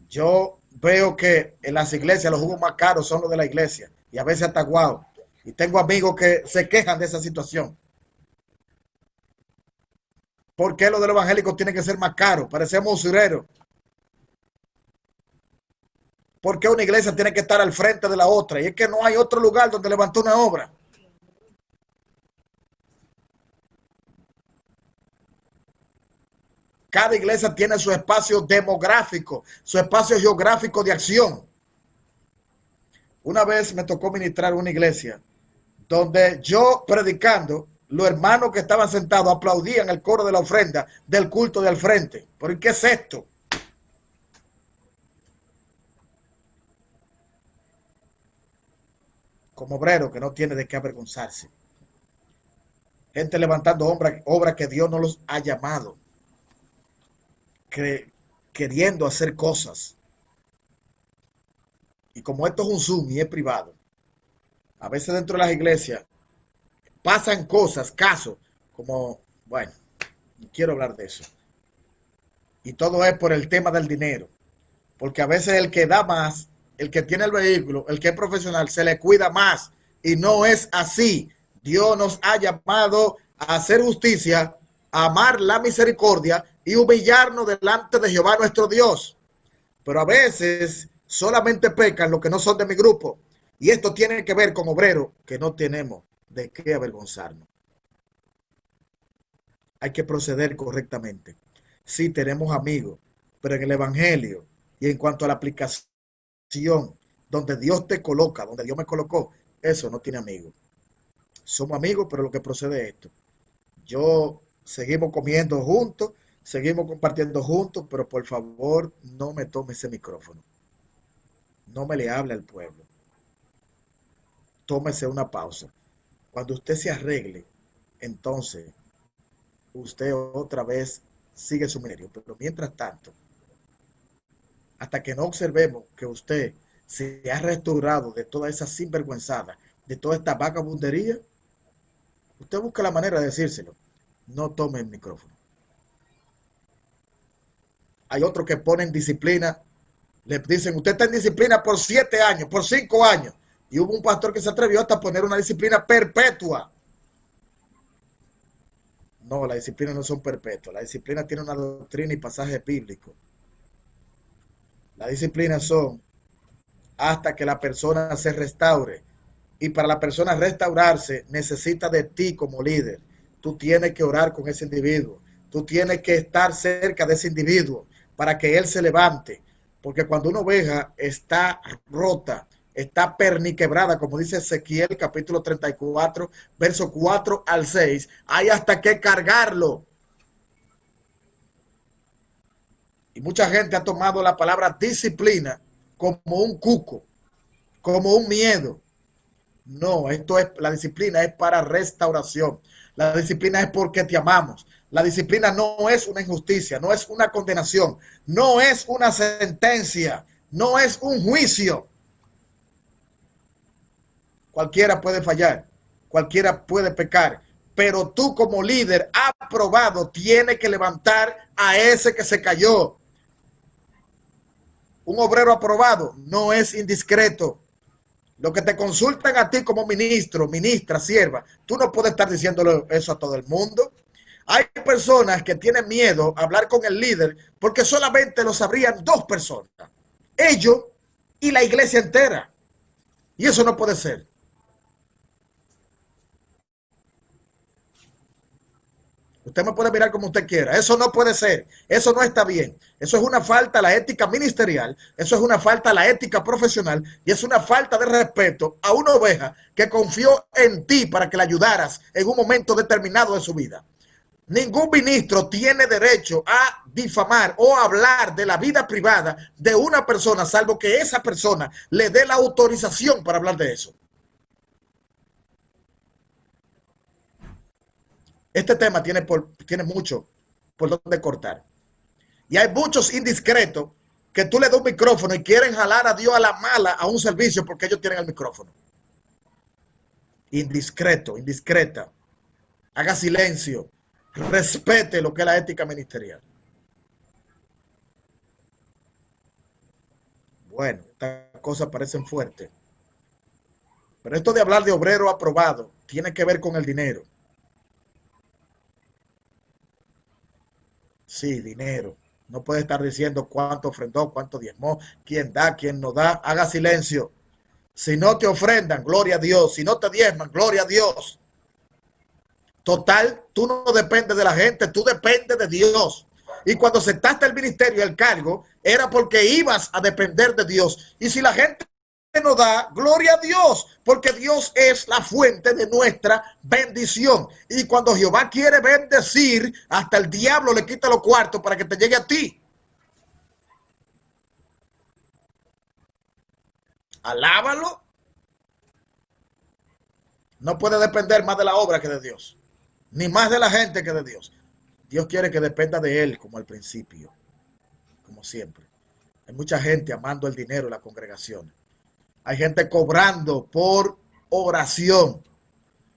Yo veo que en las iglesias los jugos más caros son los de la iglesia, y a veces hasta guau. Y tengo amigos que se quejan de esa situación. ¿Por qué los de los evangélicos tienen que ser más caros? Parecemos usureros. ¿Por qué una iglesia tiene que estar al frente de la otra? Y es que no hay otro lugar donde levantó una obra. Cada iglesia tiene su espacio demográfico, su espacio geográfico de acción. Una vez me tocó ministrar una iglesia donde yo predicando, los hermanos que estaban sentados aplaudían el coro de la ofrenda del culto de al frente. ¿Por qué es esto? Como obrero que no tiene de qué avergonzarse. Gente levantando obras que Dios no los ha llamado. Queriendo hacer cosas. Y como esto es un Zoom y es privado, a veces dentro de las iglesias pasan cosas, casos, como, bueno, no quiero hablar de eso. Y todo es por el tema del dinero. Porque a veces el que da más, el que tiene el vehículo, el que es profesional, se le cuida más. Y no es así. Dios nos ha llamado a hacer justicia, a amar la misericordia y humillarnos delante de Jehová nuestro Dios. Pero a veces solamente pecan los que no son de mi grupo. Y esto tiene que ver con obreros que no tenemos de qué avergonzarnos. Hay que proceder correctamente. Sí, tenemos amigos, pero en el evangelio y en cuanto a la aplicación, donde Dios te coloca, donde Dios me colocó, eso no tiene amigos. Somos amigos, pero lo que procede es esto. Seguimos comiendo juntos, seguimos compartiendo juntos, pero por favor no me tome ese micrófono. No me le hable al pueblo. Tómese una pausa. Cuando usted se arregle, entonces usted otra vez sigue su ministerio. Pero mientras tanto, hasta que no observemos que usted se ha restaurado de toda esa sinvergüenzada, de toda esta vagabundería, usted busca la manera de decírselo. No tome el micrófono. Hay otros que ponen disciplina, le dicen, usted está en disciplina por 7 años, por 5 años. Y hubo un pastor que se atrevió hasta a poner una disciplina perpetua. No, las disciplinas no son perpetuas. La disciplina tiene una doctrina y pasaje bíblico. Las disciplinas son hasta que la persona se restaure. Y para la persona restaurarse, necesita de ti como líder. Tú tienes que orar con ese individuo. Tú tienes que estar cerca de ese individuo para que él se levante. Porque cuando una oveja está rota, está perniquebrada, como dice Ezequiel capítulo 34, verso 4 al 6, hay hasta que cargarlo. Y mucha gente ha tomado la palabra disciplina como un cuco, como un miedo. No, la disciplina es para restauración. La disciplina es porque te amamos. La disciplina no es una injusticia, no es una condenación, no es una sentencia, no es un juicio. Cualquiera puede fallar, cualquiera puede pecar, pero tú como líder aprobado tienes que levantar a ese que se cayó. Un obrero aprobado no es indiscreto. Lo que te consultan a ti como ministro, ministra, sierva, tú no puedes estar diciéndole eso a todo el mundo. Hay personas que tienen miedo a hablar con el líder porque solamente lo sabrían 2 personas, ellos y la iglesia entera. Y eso no puede ser. Usted me puede mirar como usted quiera. Eso no puede ser. Eso no está bien. Eso es una falta a la ética ministerial. Eso es una falta a la ética profesional. Y es una falta de respeto a una oveja que confió en ti para que la ayudaras en un momento determinado de su vida. Ningún ministro tiene derecho a difamar o hablar de la vida privada de una persona, salvo que esa persona le dé la autorización para hablar de eso. Este tema tiene mucho por donde cortar. Y hay muchos indiscretos que tú le das un micrófono y quieren jalar a Dios a la mala a un servicio porque ellos tienen el micrófono. Indiscreto, indiscreta. Haga silencio. Respete lo que es la ética ministerial. Bueno, estas cosas parecen fuertes. Pero esto de hablar de obrero aprobado tiene que ver con el dinero. Sí, dinero. No puede estar diciendo cuánto ofrendó, cuánto diezmó, quién da, quién no da. Haga silencio. Si no te ofrendan, gloria a Dios. Si no te diezman, gloria a Dios. Total, tú no dependes de la gente, tú dependes de Dios. Y cuando aceptaste el ministerio y el cargo, era porque ibas a depender de Dios. Y si la gente no da, gloria a Dios, porque Dios es la fuente de nuestra bendición. Y cuando Jehová quiere bendecir, hasta el diablo le quita los cuartos para que te llegue a ti. Alábalo. No puede depender más de la obra que de Dios, ni más de la gente que de Dios. Dios quiere que dependa de Él como al principio, como siempre. Hay mucha gente amando el dinero en la congregación. Hay gente cobrando por oración.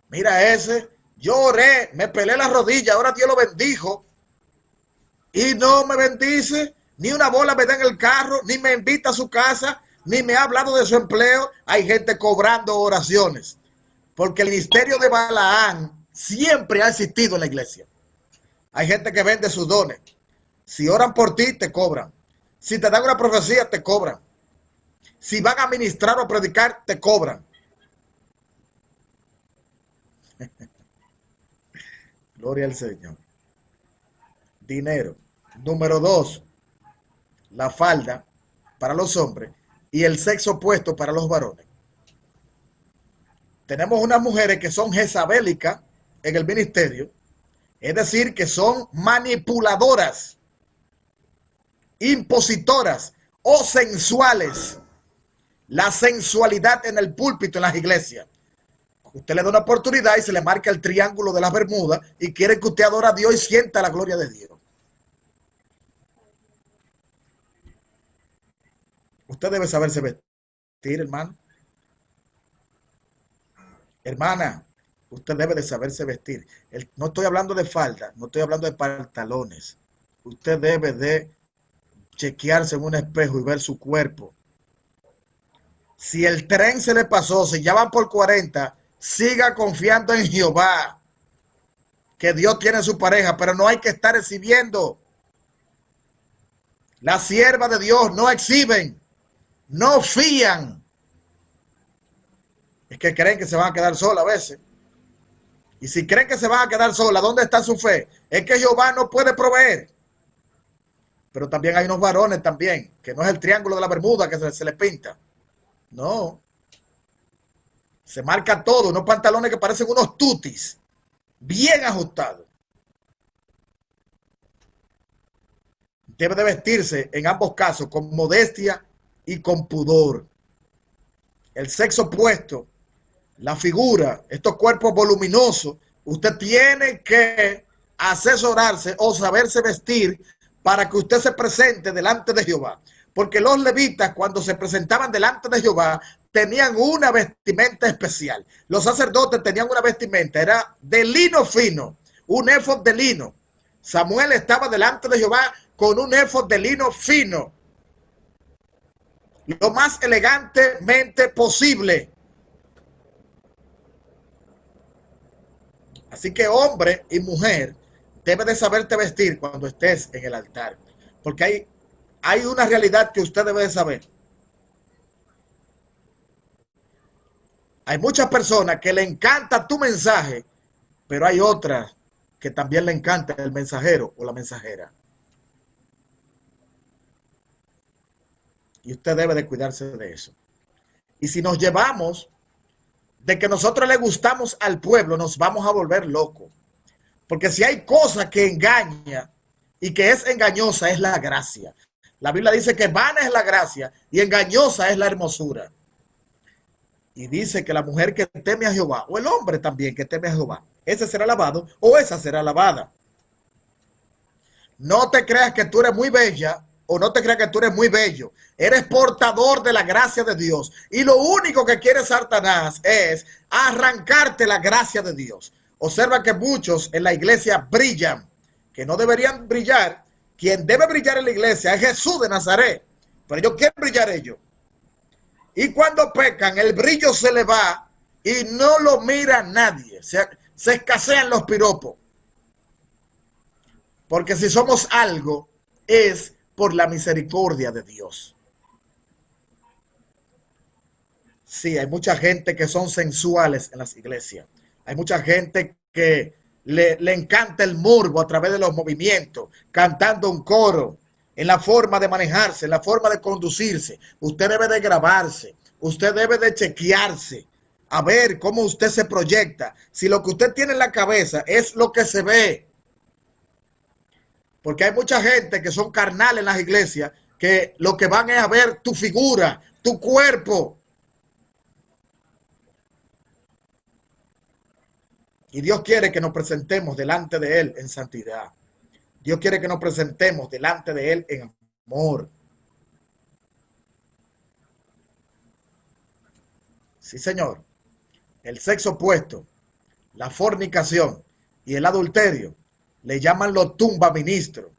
Mira ese, yo oré, me pelé la rodilla, ahora Dios lo bendijo. Y no me bendice, ni una bola me da en el carro, ni me invita a su casa, ni me ha hablado de su empleo. Hay gente cobrando oraciones. Porque el ministerio de Balaán siempre ha existido en la iglesia. Hay gente que vende sus dones. Si oran por ti, te cobran. Si te dan una profecía, te cobran. Si van a ministrar o a predicar, te cobran. Gloria al Señor. Dinero. Número 2, la falda para los hombres y el sexo opuesto para los varones. Tenemos unas mujeres que son jezabélicas en el ministerio, es decir, que son manipuladoras, impositoras o sensuales. La sensualidad en el púlpito en las iglesias. Usted le da una oportunidad y se le marca el triángulo de las Bermudas y quiere que usted adore a Dios y sienta la gloria de Dios. Usted debe saberse vestir, hermano. Hermana, usted debe de saberse vestir. No estoy hablando de falda, no estoy hablando de pantalones. Usted debe de chequearse en un espejo y ver su cuerpo. Si el tren se le pasó, si ya van por 40, siga confiando en Jehová, que Dios tiene su pareja, pero no hay que estar exhibiendo. Las siervas de Dios no exhiben, no fían. Es que creen que se van a quedar solas a veces. Y si creen que se van a quedar solas, ¿dónde está su fe? Es que Jehová no puede proveer. Pero también hay unos varones también, que no es el triángulo de la Bermuda que se les pinta. No. Se marca todo, unos pantalones que parecen unos tutis, bien ajustados. Debe de vestirse en ambos casos con modestia y con pudor. El sexo opuesto, la figura, estos cuerpos voluminosos, usted tiene que asesorarse o saberse vestir para que usted se presente delante de Jehová. Porque los levitas, cuando se presentaban delante de Jehová, tenían una vestimenta especial. Los sacerdotes tenían una vestimenta, era de lino fino, un éfod de lino. Samuel estaba delante de Jehová con un éfod de lino fino, lo más elegantemente posible. Así que hombre y mujer debe de saberte vestir cuando estés en el altar, porque hay una realidad que usted debe de saber. Hay muchas personas que le encanta tu mensaje, pero hay otras que también le encanta el mensajero o la mensajera. Y usted debe de cuidarse de eso. Y si nos llevamos de que nosotros le gustamos al pueblo, nos vamos a volver locos. Porque si hay cosa que engaña y que es engañosa, es la gracia. La Biblia dice que vana es la gracia y engañosa es la hermosura. Y dice que la mujer que teme a Jehová, o el hombre también que teme a Jehová, ese será alabado o esa será alabada. No te creas que tú eres muy bella o no te creas que tú eres muy bello. Eres portador de la gracia de Dios. Y lo único que quiere Satanás es arrancarte la gracia de Dios. Observa que muchos en la iglesia brillan, que no deberían brillar. Quien debe brillar en la iglesia es Jesús de Nazaret. Pero ellos quieren brillar ellos. Y cuando pecan, el brillo se le va y no lo mira nadie. Se escasean los piropos. Porque si somos algo, es por la misericordia de Dios. Sí, hay mucha gente que son sensuales en las iglesias. Hay mucha gente que le encanta el morbo a través de los movimientos, cantando un coro, en la forma de manejarse, en la forma de conducirse. Usted debe de grabarse, usted debe de chequearse, a ver cómo usted se proyecta. Si lo que usted tiene en la cabeza es lo que se ve. Porque hay mucha gente que son carnales en las iglesias, que lo que van es a ver tu figura, tu cuerpo. Y Dios quiere que nos presentemos delante de Él en santidad. Dios quiere que nos presentemos delante de Él en amor. Sí, Señor. El sexo opuesto, la fornicación y el adulterio le llaman los tumbaministros.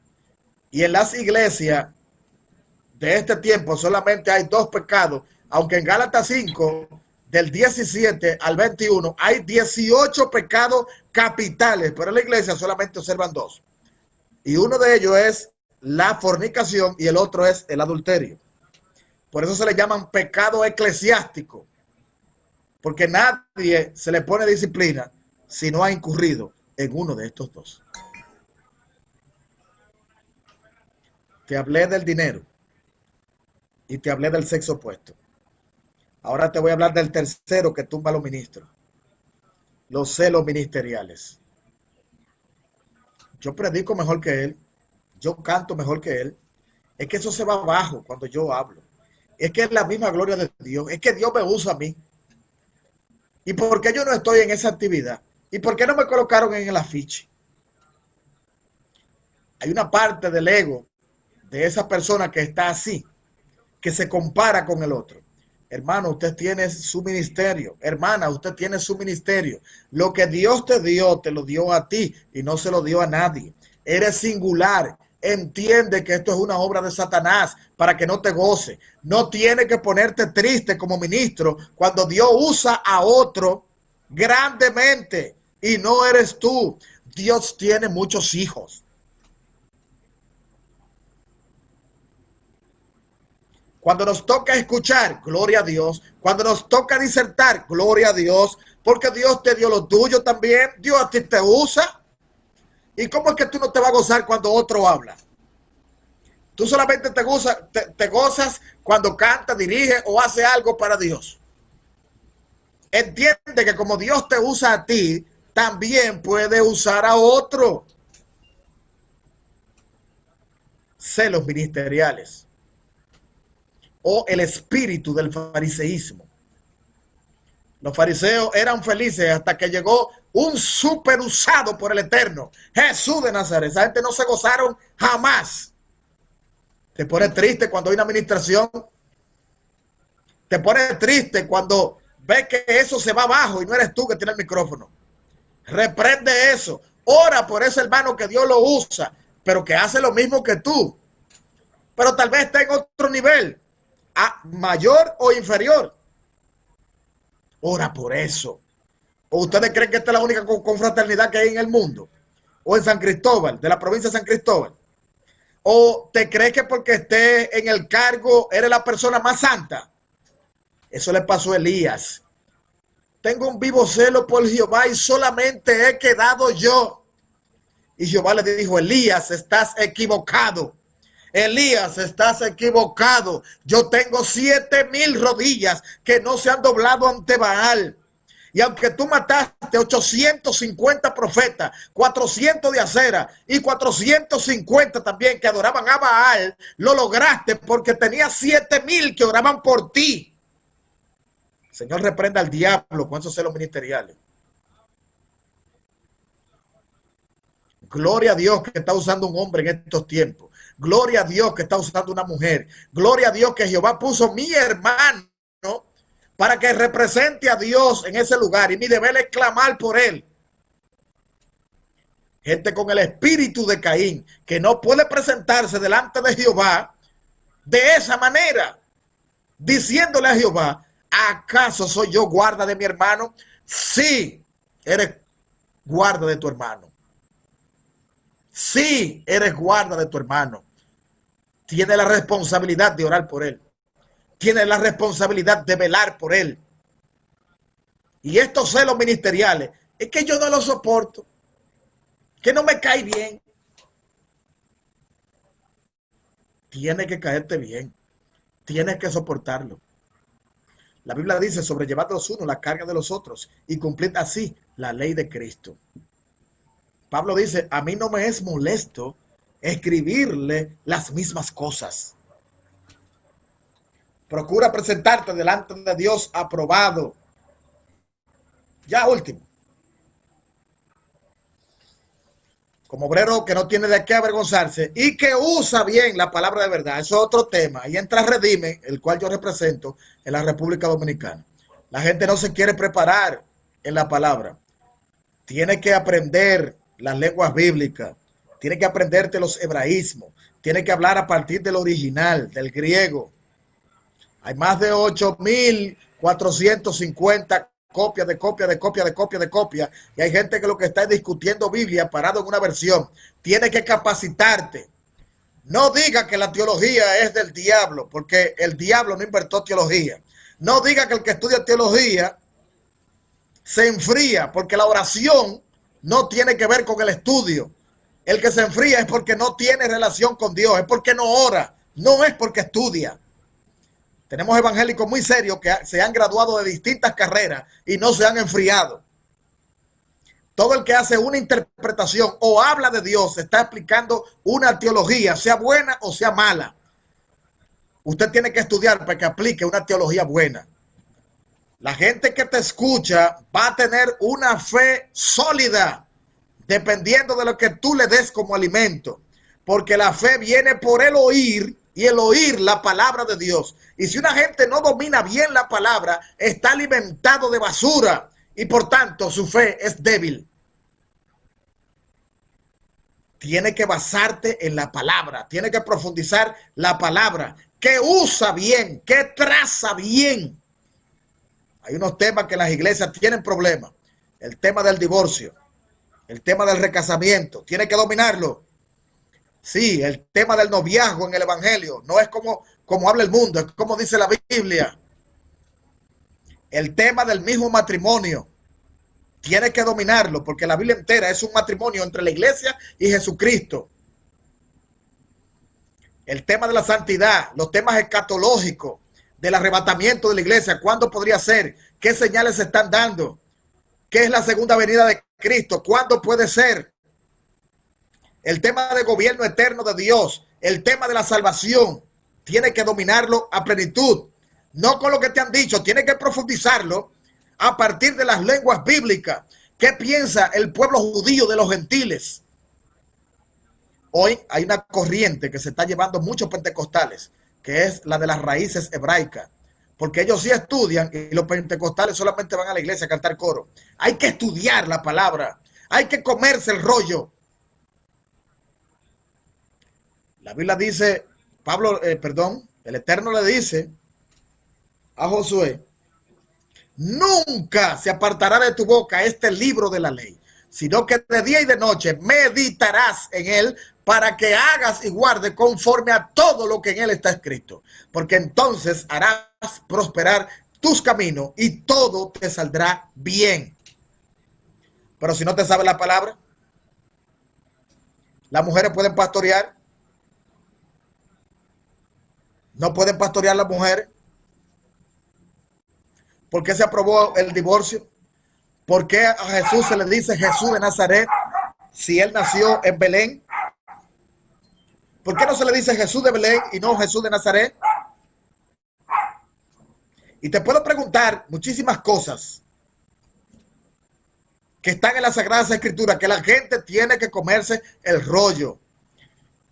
Y en las iglesias de este tiempo solamente hay 2 pecados, aunque en Gálatas 5, del 17 al 21, hay 18 pecados capitales, pero en la iglesia solamente observan 2. Y uno de ellos es la fornicación y el otro es el adulterio. Por eso se le llaman pecado eclesiástico, porque nadie se le pone disciplina si no ha incurrido en uno de estos 2. Te hablé del dinero y te hablé del sexo opuesto. Ahora te voy a hablar del tercero que tumba a los ministros. Los celos ministeriales. Yo predico mejor que él. Yo canto mejor que él. Es que eso se va abajo cuando yo hablo. Es que es la misma gloria de Dios. Es que Dios me usa a mí. ¿Y por qué yo no estoy en esa actividad? ¿Y por qué no me colocaron en el afiche? Hay una parte del ego de esa persona que está así, que se compara con el otro. Hermano, usted tiene su ministerio. Hermana, usted tiene su ministerio. Lo que Dios te dio, te lo dio a ti y no se lo dio a nadie. Eres singular. Entiende que esto es una obra de Satanás para que no te goce. No tiene que ponerte triste como ministro cuando Dios usa a otro grandemente y no eres tú. Dios tiene muchos hijos. Cuando nos toca escuchar, gloria a Dios. Cuando nos toca disertar, gloria a Dios. Porque Dios te dio lo tuyo también. Dios a ti te usa. ¿Y cómo es que tú no te vas a gozar cuando otro habla? Tú solamente te gozas cuando canta, dirige o hace algo para Dios. Entiende que como Dios te usa a ti, también puede usar a otro. Celos ministeriales. O el espíritu del fariseísmo. Los fariseos eran felices hasta que llegó un super usado por el Eterno, Jesús de Nazaret. Esa gente no se gozaron jamás. Te pone triste cuando hay una administración. Te pone triste cuando ves que eso se va abajo y no eres tú que tiene el micrófono. Reprende eso. Ora por ese hermano que Dios lo usa, pero que hace lo mismo que tú. Pero tal vez está en otro nivel. Mayor o inferior. Ora por eso. ¿O ustedes creen que esta es la única confraternidad que hay en el mundo? ¿O en San Cristóbal, de la provincia de San Cristóbal? ¿O te crees que porque estés en el cargo eres la persona más santa? Eso le pasó a Elías. Tengo un vivo celo por Jehová y solamente he quedado yo. Y Jehová le dijo, Elías, estás equivocado. Elías, estás equivocado. Yo tengo 7,000 rodillas que no se han doblado ante Baal. Y aunque tú mataste 850 profetas, 400 de Acera y 450 también que adoraban a Baal, lo lograste porque tenías 7,000 que oraban por ti. El Señor reprenda al diablo con esos celos ministeriales. Gloria a Dios que está usando un hombre en estos tiempos. Gloria a Dios que está usando una mujer. Gloria a Dios que Jehová puso mi hermano para que represente a Dios en ese lugar. Y mi deber es clamar por él. Gente con el espíritu de Caín que no puede presentarse delante de Jehová de esa manera. Diciéndole a Jehová, ¿acaso soy yo guarda de mi hermano? Sí, eres guarda de tu hermano. Sí, eres guarda de tu hermano. Tiene la responsabilidad de orar por él. Tiene la responsabilidad de velar por él. Y estos celos ministeriales, es que yo no los soporto. Que no me cae bien. Tiene que caerte bien. Tienes que soportarlo. La Biblia dice, sobrellevad los unos la carga de los otros y cumplid así la ley de Cristo. Pablo dice, a mí no me es molesto escribirle las mismas cosas. Procura presentarte delante de Dios aprobado. Ya último. Como obrero que no tiene de qué avergonzarse y que usa bien la palabra de verdad. Eso es otro tema. Ahí entra Redime, el cual yo represento en la República Dominicana. La gente no se quiere preparar en la palabra. Tiene que aprender las lenguas bíblicas. Tiene que aprenderte los hebraísmos. Tiene que hablar a partir del original, del griego. Hay más de 8,450 copias de copia. Y hay gente que lo que está es discutiendo Biblia parado en una versión. Tiene que capacitarte. No diga que la teología es del diablo, porque el diablo no inventó teología. No diga que el que estudia teología se enfría, porque la oración no tiene que ver con el estudio. El que se enfría es porque no tiene relación con Dios, es porque no ora, no es porque estudia. Tenemos evangélicos muy serios que se han graduado de distintas carreras y no se han enfriado. Todo el que hace una interpretación o habla de Dios está explicando una teología, sea buena o sea mala. Usted tiene que estudiar para que aplique una teología buena. La gente que te escucha va a tener una fe sólida, dependiendo de lo que tú le des como alimento. Porque la fe viene por el oír, y el oír la palabra de Dios. Y si una gente no domina bien la palabra, está alimentado de basura, y por tanto su fe es débil. Tiene que basarte en la palabra, tiene que profundizar la palabra, que usa bien, que traza bien. Hay unos temas que las iglesias tienen problemas. El tema del divorcio, el tema del recasamiento, tiene que dominarlo. Sí, el tema del noviazgo en el evangelio, no es como habla el mundo, es como dice la Biblia. El tema del mismo matrimonio, tiene que dominarlo, porque la Biblia entera es un matrimonio entre la iglesia y Jesucristo. El tema de la santidad, los temas escatológicos, del arrebatamiento de la iglesia, ¿cuándo podría ser? ¿Qué señales se están dando? ¿Qué es la segunda venida de Cristo? ¿Cuándo puede ser? El tema del gobierno eterno de Dios, el tema de la salvación, tiene que dominarlo a plenitud. No con lo que te han dicho, tiene que profundizarlo a partir de las lenguas bíblicas. ¿Qué piensa el pueblo judío de los gentiles? Hoy hay una corriente que se está llevando muchos pentecostales, que es la de las raíces hebraicas, porque ellos sí estudian y los pentecostales solamente van a la iglesia a cantar coro. Hay que estudiar la palabra, hay que comerse el rollo. La Biblia dice, el Eterno le dice a Josué: nunca se apartará de tu boca este libro de la ley, sino que de día y de noche meditarás en él, para que hagas y guardes conforme a todo lo que en él está escrito, porque entonces harás prosperar tus caminos y todo te saldrá bien. Pero si no te sabe la palabra, las mujeres pueden pastorear. No pueden pastorear las mujeres. ¿Por qué se aprobó el divorcio? ¿Por qué a Jesús se le dice Jesús de Nazaret si él nació en Belén? ¿Por qué no se le dice Jesús de Belén y no Jesús de Nazaret? Y te puedo preguntar muchísimas cosas que están en las Sagradas Escrituras, que la gente tiene que comerse el rollo.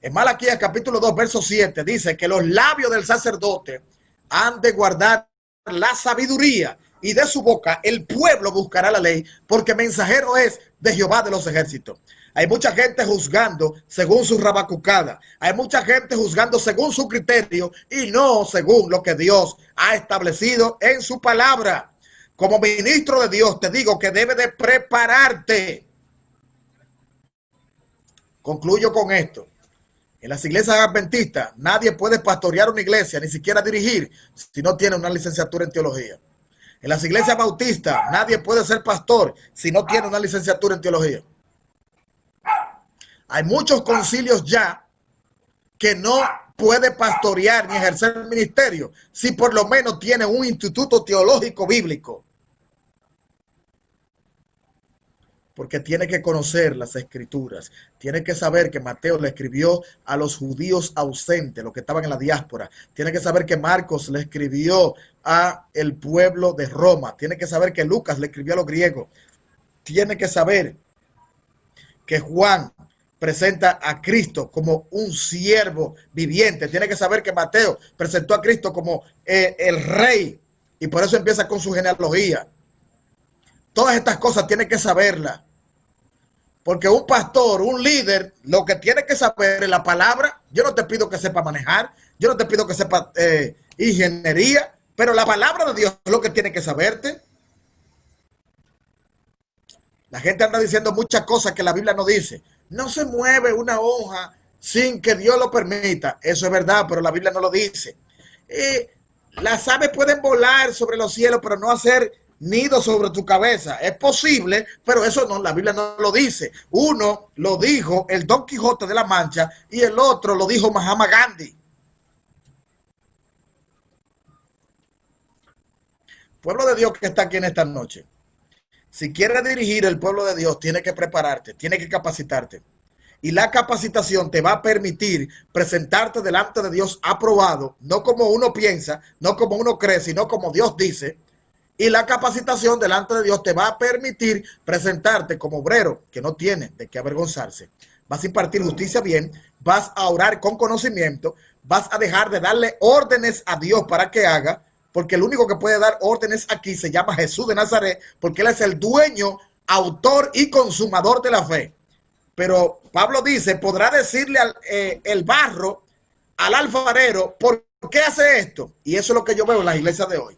En Malaquías capítulo 2, verso 7, dice que los labios del sacerdote han de guardar la sabiduría, y de su boca el pueblo buscará la ley, porque mensajero es de Jehová de los ejércitos. Hay mucha gente juzgando según su rabacucada. Hay mucha gente juzgando según su criterio y no según lo que Dios ha establecido en su palabra. Como ministro de Dios te digo que debe de prepararte. Concluyo con esto. En las iglesias adventistas nadie puede pastorear una iglesia, ni siquiera dirigir, si no tiene una licenciatura en teología. En las iglesias bautistas nadie puede ser pastor si no tiene una licenciatura en teología. Hay muchos concilios ya que no puede pastorear ni ejercer el ministerio si por lo menos tiene un instituto teológico bíblico. Porque tiene que conocer las escrituras, tiene que saber que Mateo le escribió a los judíos ausentes, los que estaban en la diáspora, tiene que saber que Marcos le escribió a el pueblo de Roma, tiene que saber que Lucas le escribió a los griegos, tiene que saber que Juan presenta a Cristo como un siervo viviente, tiene que saber que Mateo presentó a Cristo como el rey, y por eso empieza con su genealogía. Todas estas cosas tiene que saberlas. Porque un pastor, un líder, lo que tiene que saber es la palabra. Yo no te pido que sepa manejar, yo no te pido que sepa ingeniería, pero la palabra de Dios es lo que tiene que saberte. La gente anda diciendo muchas cosas que la Biblia no dice. No se mueve una hoja sin que Dios lo permita. Eso es verdad, pero la Biblia no lo dice. Las aves pueden volar sobre los cielos, pero no hacer nido sobre tu cabeza. Es posible, pero eso no, la Biblia no lo dice. Uno lo dijo el Don Quijote de la Mancha y el otro lo dijo Mahatma Gandhi. Pueblo de Dios que está aquí en esta noche, si quieres dirigir el pueblo de Dios, tienes que prepararte, tienes que capacitarte. Y la capacitación te va a permitir presentarte delante de Dios aprobado, no como uno piensa, no como uno cree, sino como Dios dice. Y la capacitación delante de Dios te va a permitir presentarte como obrero que no tiene de qué avergonzarse. Vas a impartir justicia bien, vas a orar con conocimiento, vas a dejar de darle órdenes a Dios para que haga, porque el único que puede dar órdenes aquí se llama Jesús de Nazaret, porque Él es el dueño, autor y consumador de la fe. Pero Pablo dice, podrá decirle el barro al alfarero, ¿por qué hace esto? Y eso es lo que yo veo en las iglesias de hoy.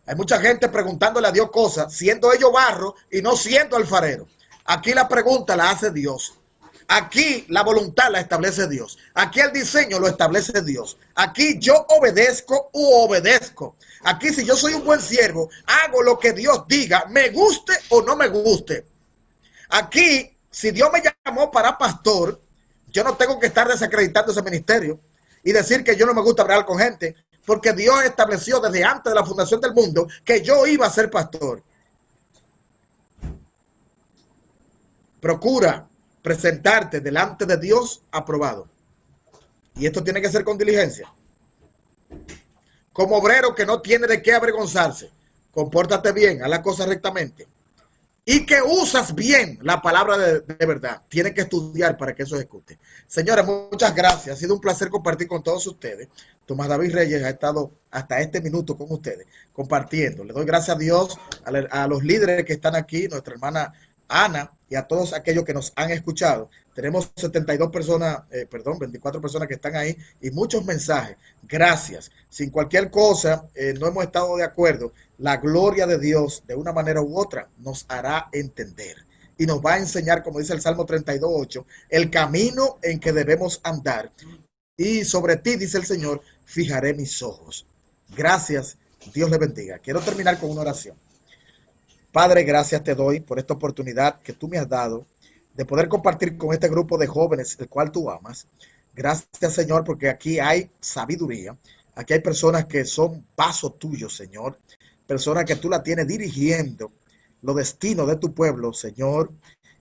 Hay mucha gente preguntándole a Dios cosas, siendo ellos barro y no siendo alfarero. Aquí la pregunta la hace Dios. Aquí la voluntad la establece Dios. Aquí el diseño lo establece Dios. Aquí yo obedezco u obedezco. Aquí si yo soy un buen siervo, hago lo que Dios diga, me guste o no me guste. Aquí, si Dios me llamó para pastor, yo no tengo que estar desacreditando ese ministerio y decir que yo no me gusta hablar con gente, porque Dios estableció desde antes de la fundación del mundo que yo iba a ser pastor. Procura presentarte delante de Dios aprobado. Y esto tiene que ser con diligencia. Como obrero que no tiene de qué avergonzarse, compórtate bien, haz las cosas rectamente. Y que usas bien la palabra de verdad. Tienes que estudiar para que eso se escuche. Señores, muchas gracias. Ha sido un placer compartir con todos ustedes. Tomás David Reyes ha estado hasta este minuto con ustedes, compartiendo. Le doy gracias a Dios, a los líderes que están aquí, nuestra hermana Ana, y a todos aquellos que nos han escuchado. Tenemos 72 personas, 24 personas que están ahí y muchos mensajes. Gracias. Sin cualquier cosa, no hemos estado de acuerdo. La gloria de Dios, de una manera u otra, nos hará entender y nos va a enseñar, como dice el Salmo 32:8, el camino en que debemos andar. Y sobre ti, dice el Señor, fijaré mis ojos. Gracias. Dios le bendiga. Quiero terminar con una oración. Padre, gracias te doy por esta oportunidad que tú me has dado de poder compartir con este grupo de jóvenes, el cual tú amas. Gracias, Señor, porque aquí hay sabiduría. Aquí hay personas que son vasos tuyos, Señor. Personas que tú la tienes dirigiendo los destinos de tu pueblo, Señor.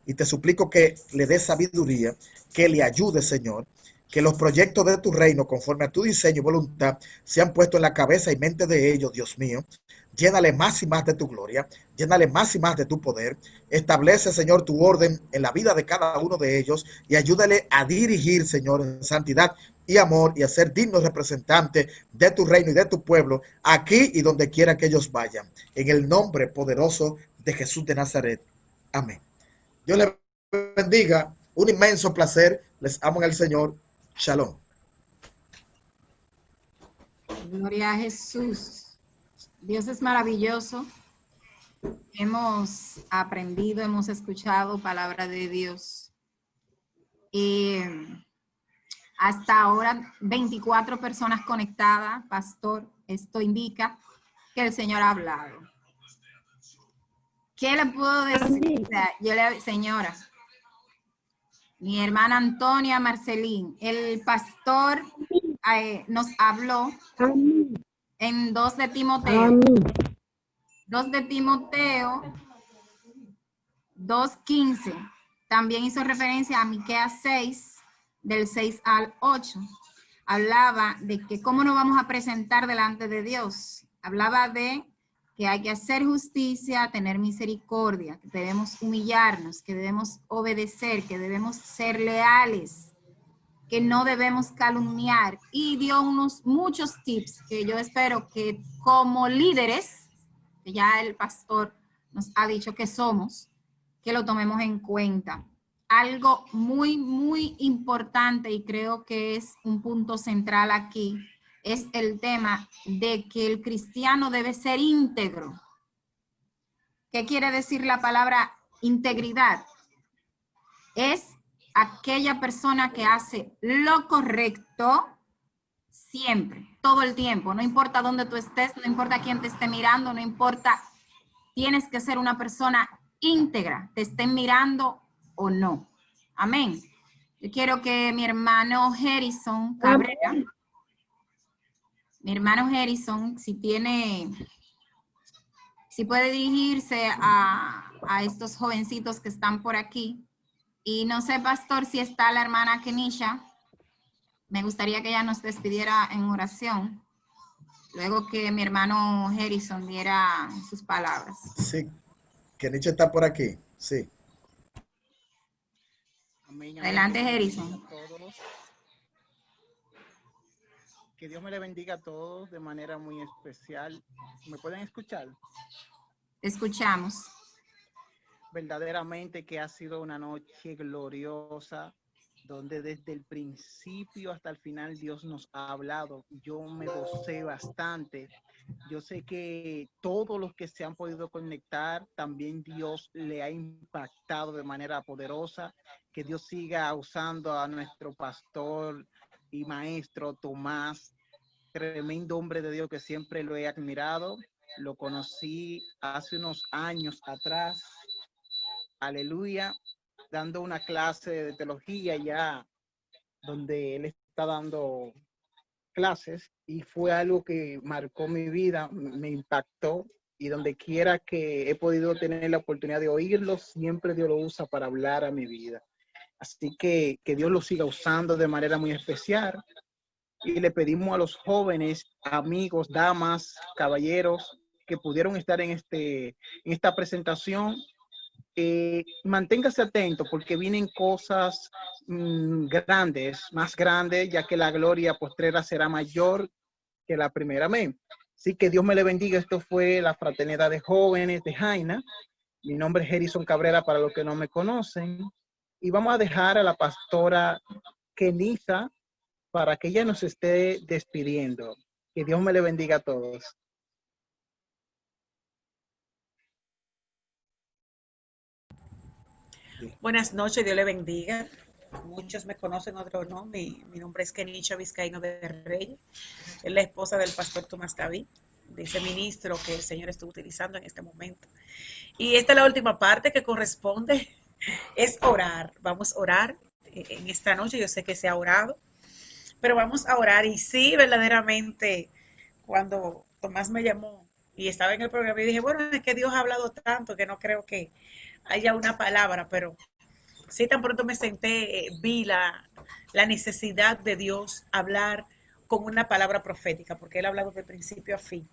Y te suplico que le des sabiduría, que le ayude, Señor. Que los proyectos de tu reino, conforme a tu diseño y voluntad, sean puestos en la cabeza y mente de ellos, Dios mío. Llénale más y más de tu gloria, llénale más y más de tu poder. Establece, Señor, tu orden en la vida de cada uno de ellos y ayúdale a dirigir, Señor, en santidad y amor y a ser dignos representantes de tu reino y de tu pueblo aquí y donde quiera que ellos vayan. En el nombre poderoso de Jesús de Nazaret. Amén. Dios les bendiga. Un inmenso placer. Les amo en el Señor. Shalom. Gloria a Jesús. Dios es maravilloso. Hemos aprendido, hemos escuchado palabra de Dios. Y hasta ahora 24 personas conectadas, pastor. Esto indica que el Señor ha hablado. ¿Qué le puedo decir? Señora, mi hermana Antonia Marcelín, el pastor nos habló en 2 de Timoteo. 2 de Timoteo 2:15. También hizo referencia a Miqueas 6, del 6 al 8. Hablaba de que cómo nos vamos a presentar delante de Dios. Hablaba de que hay que hacer justicia, tener misericordia, que debemos humillarnos, que debemos obedecer, que debemos ser leales, que no debemos calumniar, y dio muchos tips que yo espero que como líderes, que ya el pastor nos ha dicho que somos, que lo tomemos en cuenta. Algo muy, muy importante, y creo que es un punto central aquí, es el tema de que el cristiano debe ser íntegro. ¿Qué quiere decir la palabra integridad? Es aquella persona que hace lo correcto siempre, todo el tiempo. No importa dónde tú estés, no importa quién te esté mirando, no importa. Tienes que ser una persona íntegra, te estén mirando o no. Amén. Yo quiero que mi hermano Harrison Cabrera, si puede dirigirse a estos jovencitos que están por aquí. Y no sé, pastor, si está la hermana Kenisha. Me gustaría que ella nos despidiera en oración. luego que mi hermano Harrison diera sus palabras. Sí, que Nietzsche está por aquí. Sí. Amén, amén. Adelante, Que Dios me Harrison. bendiga a todos. Que Dios me le bendiga a todos de manera muy especial. ¿Me pueden escuchar? Te escuchamos. Verdaderamente que ha sido una noche gloriosa, donde desde el principio hasta el final Dios nos ha hablado. Yo me gocé bastante. Yo sé que todos los que se han podido conectar, también Dios le ha impactado de manera poderosa. Que Dios siga usando a nuestro pastor y maestro Tomás, tremendo hombre de Dios que siempre lo he admirado. Lo conocí hace unos años atrás, aleluya, dando una clase de teología ya, donde él está dando clases, y fue algo que marcó mi vida, me impactó, y donde quiera que he podido tener la oportunidad de oírlo, siempre Dios lo usa para hablar a mi vida. Así que Dios lo siga usando de manera muy especial, y le pedimos a los jóvenes, amigos, damas, caballeros, que pudieron estar en esta presentación, manténgase atento porque vienen cosas grandes, más grandes, ya que la gloria postrera será mayor que la primera. Amén. Así que Dios me le bendiga. Esto fue la Fraternidad de Jóvenes de Jaina. Mi nombre es Harrison Cabrera para los que no me conocen. Y vamos a dejar a la pastora Kenisa para que ella nos esté despidiendo. Que Dios me le bendiga a todos. Buenas noches, Dios le bendiga. Muchos me conocen, otros no. Mi nombre es Kenisha Vizcaíno de Reyes. Es la esposa del pastor Tomás David, de ese ministro que el Señor estuvo utilizando en este momento. Y esta es la última parte que corresponde, es orar. Vamos a orar en esta noche. Yo sé que se ha orado, pero vamos a orar. Y sí, verdaderamente, cuando Tomás me llamó y estaba en el programa, y dije, bueno, es que Dios ha hablado tanto que no creo que haya una palabra, pero sí, tan pronto me senté, vi la necesidad de Dios hablar con una palabra profética, porque Él ha hablado de principio a fin.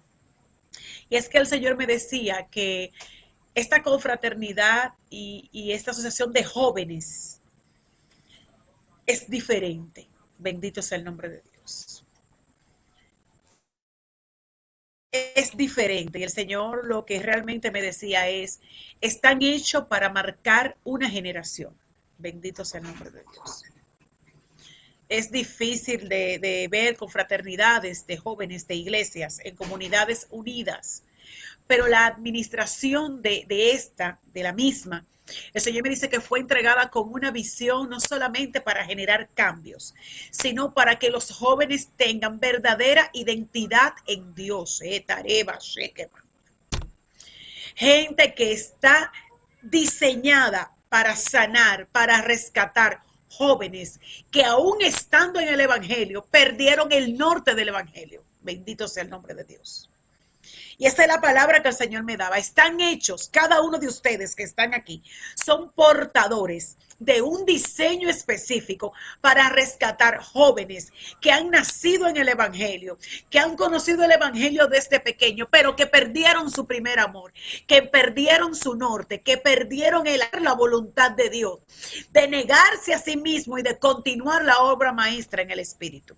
Y es que el Señor me decía que esta confraternidad y esta asociación de jóvenes es diferente. Bendito sea el nombre de Dios. Es diferente, y el Señor lo que realmente me decía es, están hechos para marcar una generación. Bendito sea el nombre de Dios. Es difícil de ver confraternidades de jóvenes de iglesias en comunidades unidas, pero la administración de la misma, el Señor me dice que fue entregada con una visión no solamente para generar cambios, sino para que los jóvenes tengan verdadera identidad en Dios. Gente que está diseñada para sanar, para rescatar jóvenes que aún estando en el Evangelio, perdieron el norte del Evangelio. Bendito sea el nombre de Dios. Y esa es la palabra que el Señor me daba. Están hechos, cada uno de ustedes que están aquí, son portadores de un diseño específico para rescatar jóvenes que han nacido en el Evangelio, que han conocido el Evangelio desde pequeño, pero que perdieron su primer amor, que perdieron su norte, que perdieron la voluntad de Dios, de negarse a sí mismo y de continuar la obra maestra en el Espíritu.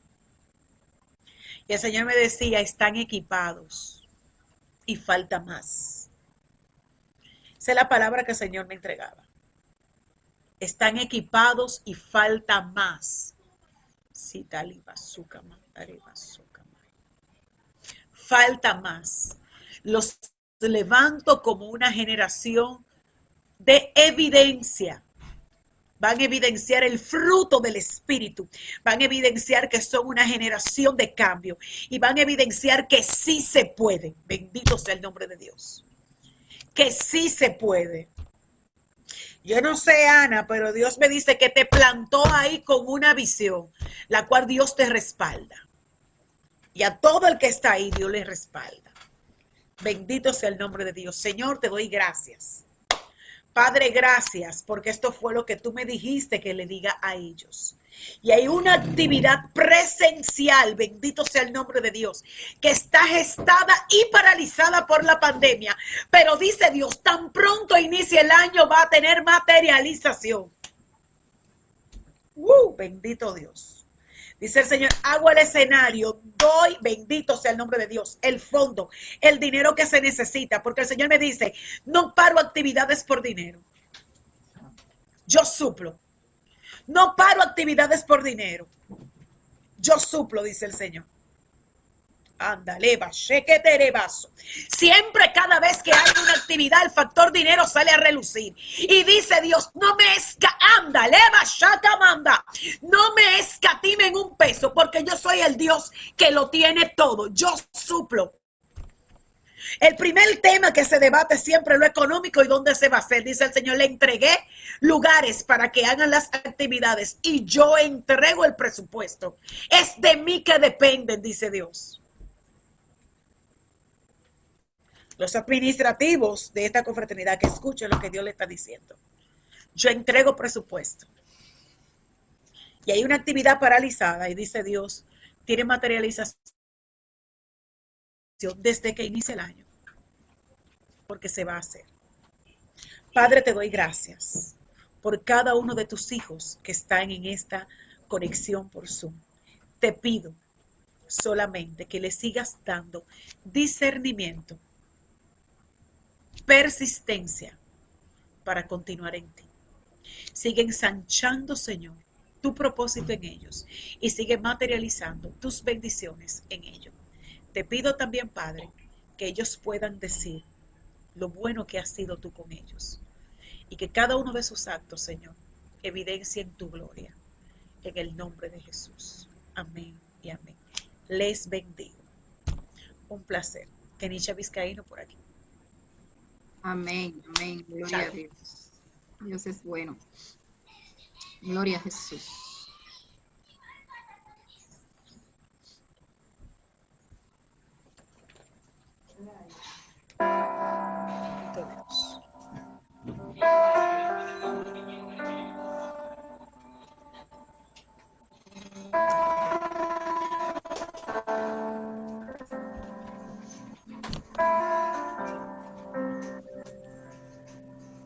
Y el Señor me decía, están equipados. Y falta más. Esa es la palabra que el Señor me entregaba. Están equipados y falta más. Falta más. Los levanto como una generación de evidencia. Van a evidenciar el fruto del Espíritu. Van a evidenciar que son una generación de cambio. Y van a evidenciar que sí se puede. Bendito sea el nombre de Dios. Que sí se puede. Yo no sé, Ana, pero Dios me dice que te plantó ahí con una visión, la cual Dios te respalda. Y a todo el que está ahí, Dios le respalda. Bendito sea el nombre de Dios. Señor, te doy gracias Padre, gracias, porque esto fue lo que tú me dijiste que le diga a ellos. Y hay una actividad presencial, bendito sea el nombre de Dios, que está gestada y paralizada por la pandemia. Pero dice Dios, tan pronto inicie el año va a tener materialización. Bendito Dios. Dice el Señor, hago el escenario, doy, bendito sea el nombre de Dios, el fondo, el dinero que se necesita, porque el Señor me dice, no paro actividades por dinero. Yo suplo. No paro actividades por dinero. Yo suplo, dice el Señor. Ándale, vaso. Siempre, cada vez que hay una actividad, el factor dinero sale a relucir. Y dice Dios, no me escatimen un peso, porque yo soy el Dios que lo tiene todo. Yo suplo. El primer tema que se debate siempre es lo económico y dónde se va a hacer. Dice el Señor, le entregué lugares para que hagan las actividades y yo entrego el presupuesto. Es de mí que dependen, dice Dios. Los administrativos de esta confraternidad que escuchen lo que Dios le está diciendo. Yo entrego presupuesto. Y hay una actividad paralizada y dice Dios, tiene materialización desde que inicia el año. Porque se va a hacer. Padre, te doy gracias por cada uno de tus hijos que están en esta conexión por Zoom. Te pido solamente que le sigas dando discernimiento, persistencia para continuar en ti. Sigue ensanchando, Señor, tu propósito en ellos y sigue materializando tus bendiciones en ellos. Te pido también, Padre, que ellos puedan decir lo bueno que has sido tú con ellos y que cada uno de sus actos, Señor, evidencien tu gloria en el nombre de Jesús. Amén y amén. Les bendigo. Un placer. Kenisha Vizcaíno por aquí. Amén, amén. Gloria a Dios. Dios es bueno. Gloria a Jesús.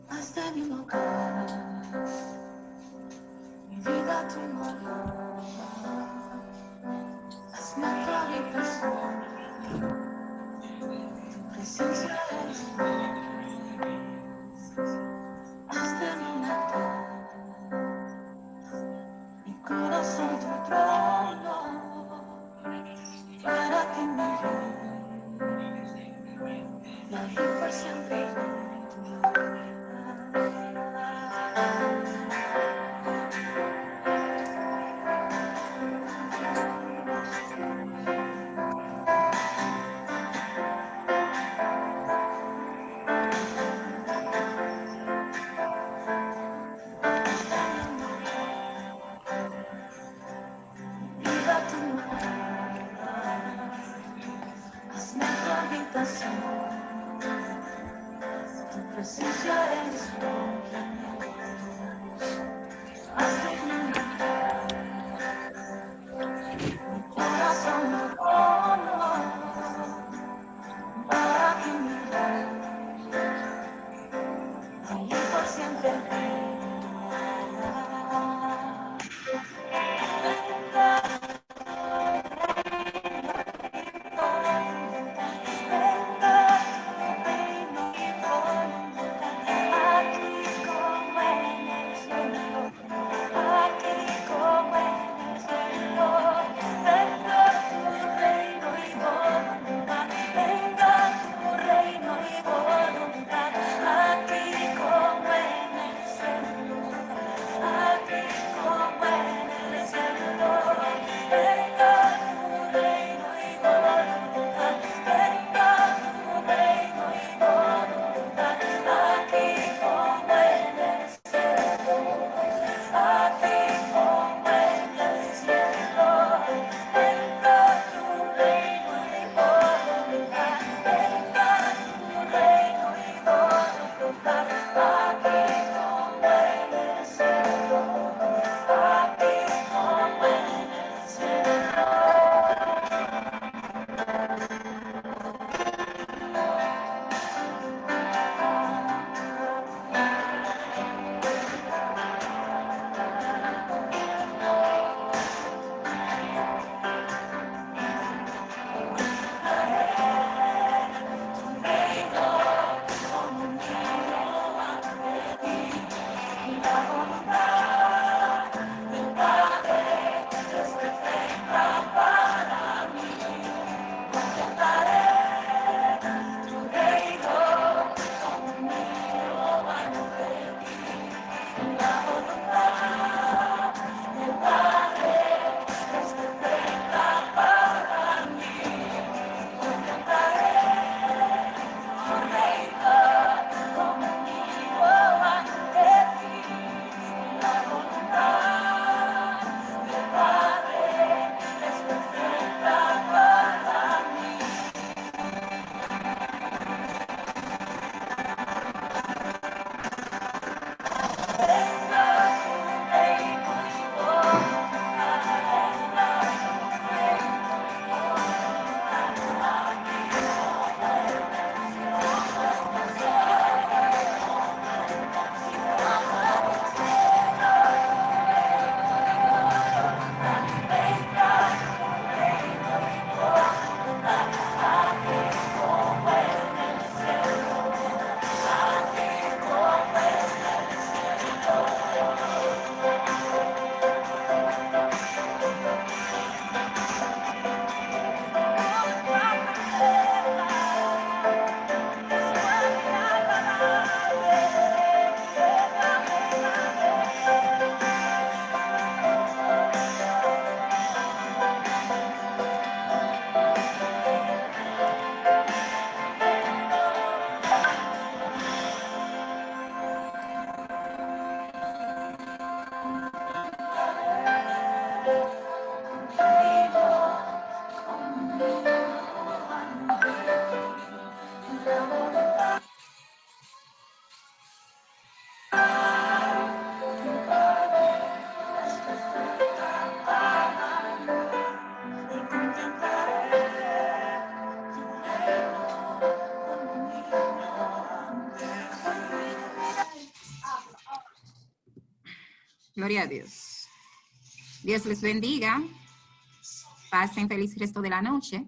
Haz de mi lugar, mi vida tu morada, hazme tu habitación, tu presencia es haz de mi natal, mi corazón tu trono, para ti mi rey, la vida por siempre. Gloria a Dios. Dios les bendiga. Pasen feliz resto de la noche.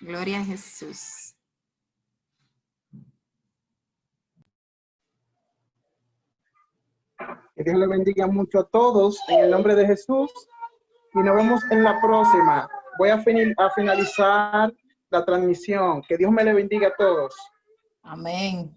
Gloria a Jesús. Que Dios le bendiga mucho a todos en el nombre de Jesús y nos vemos en la próxima. Voy a finalizar la transmisión. Que Dios me le bendiga a todos. Amén.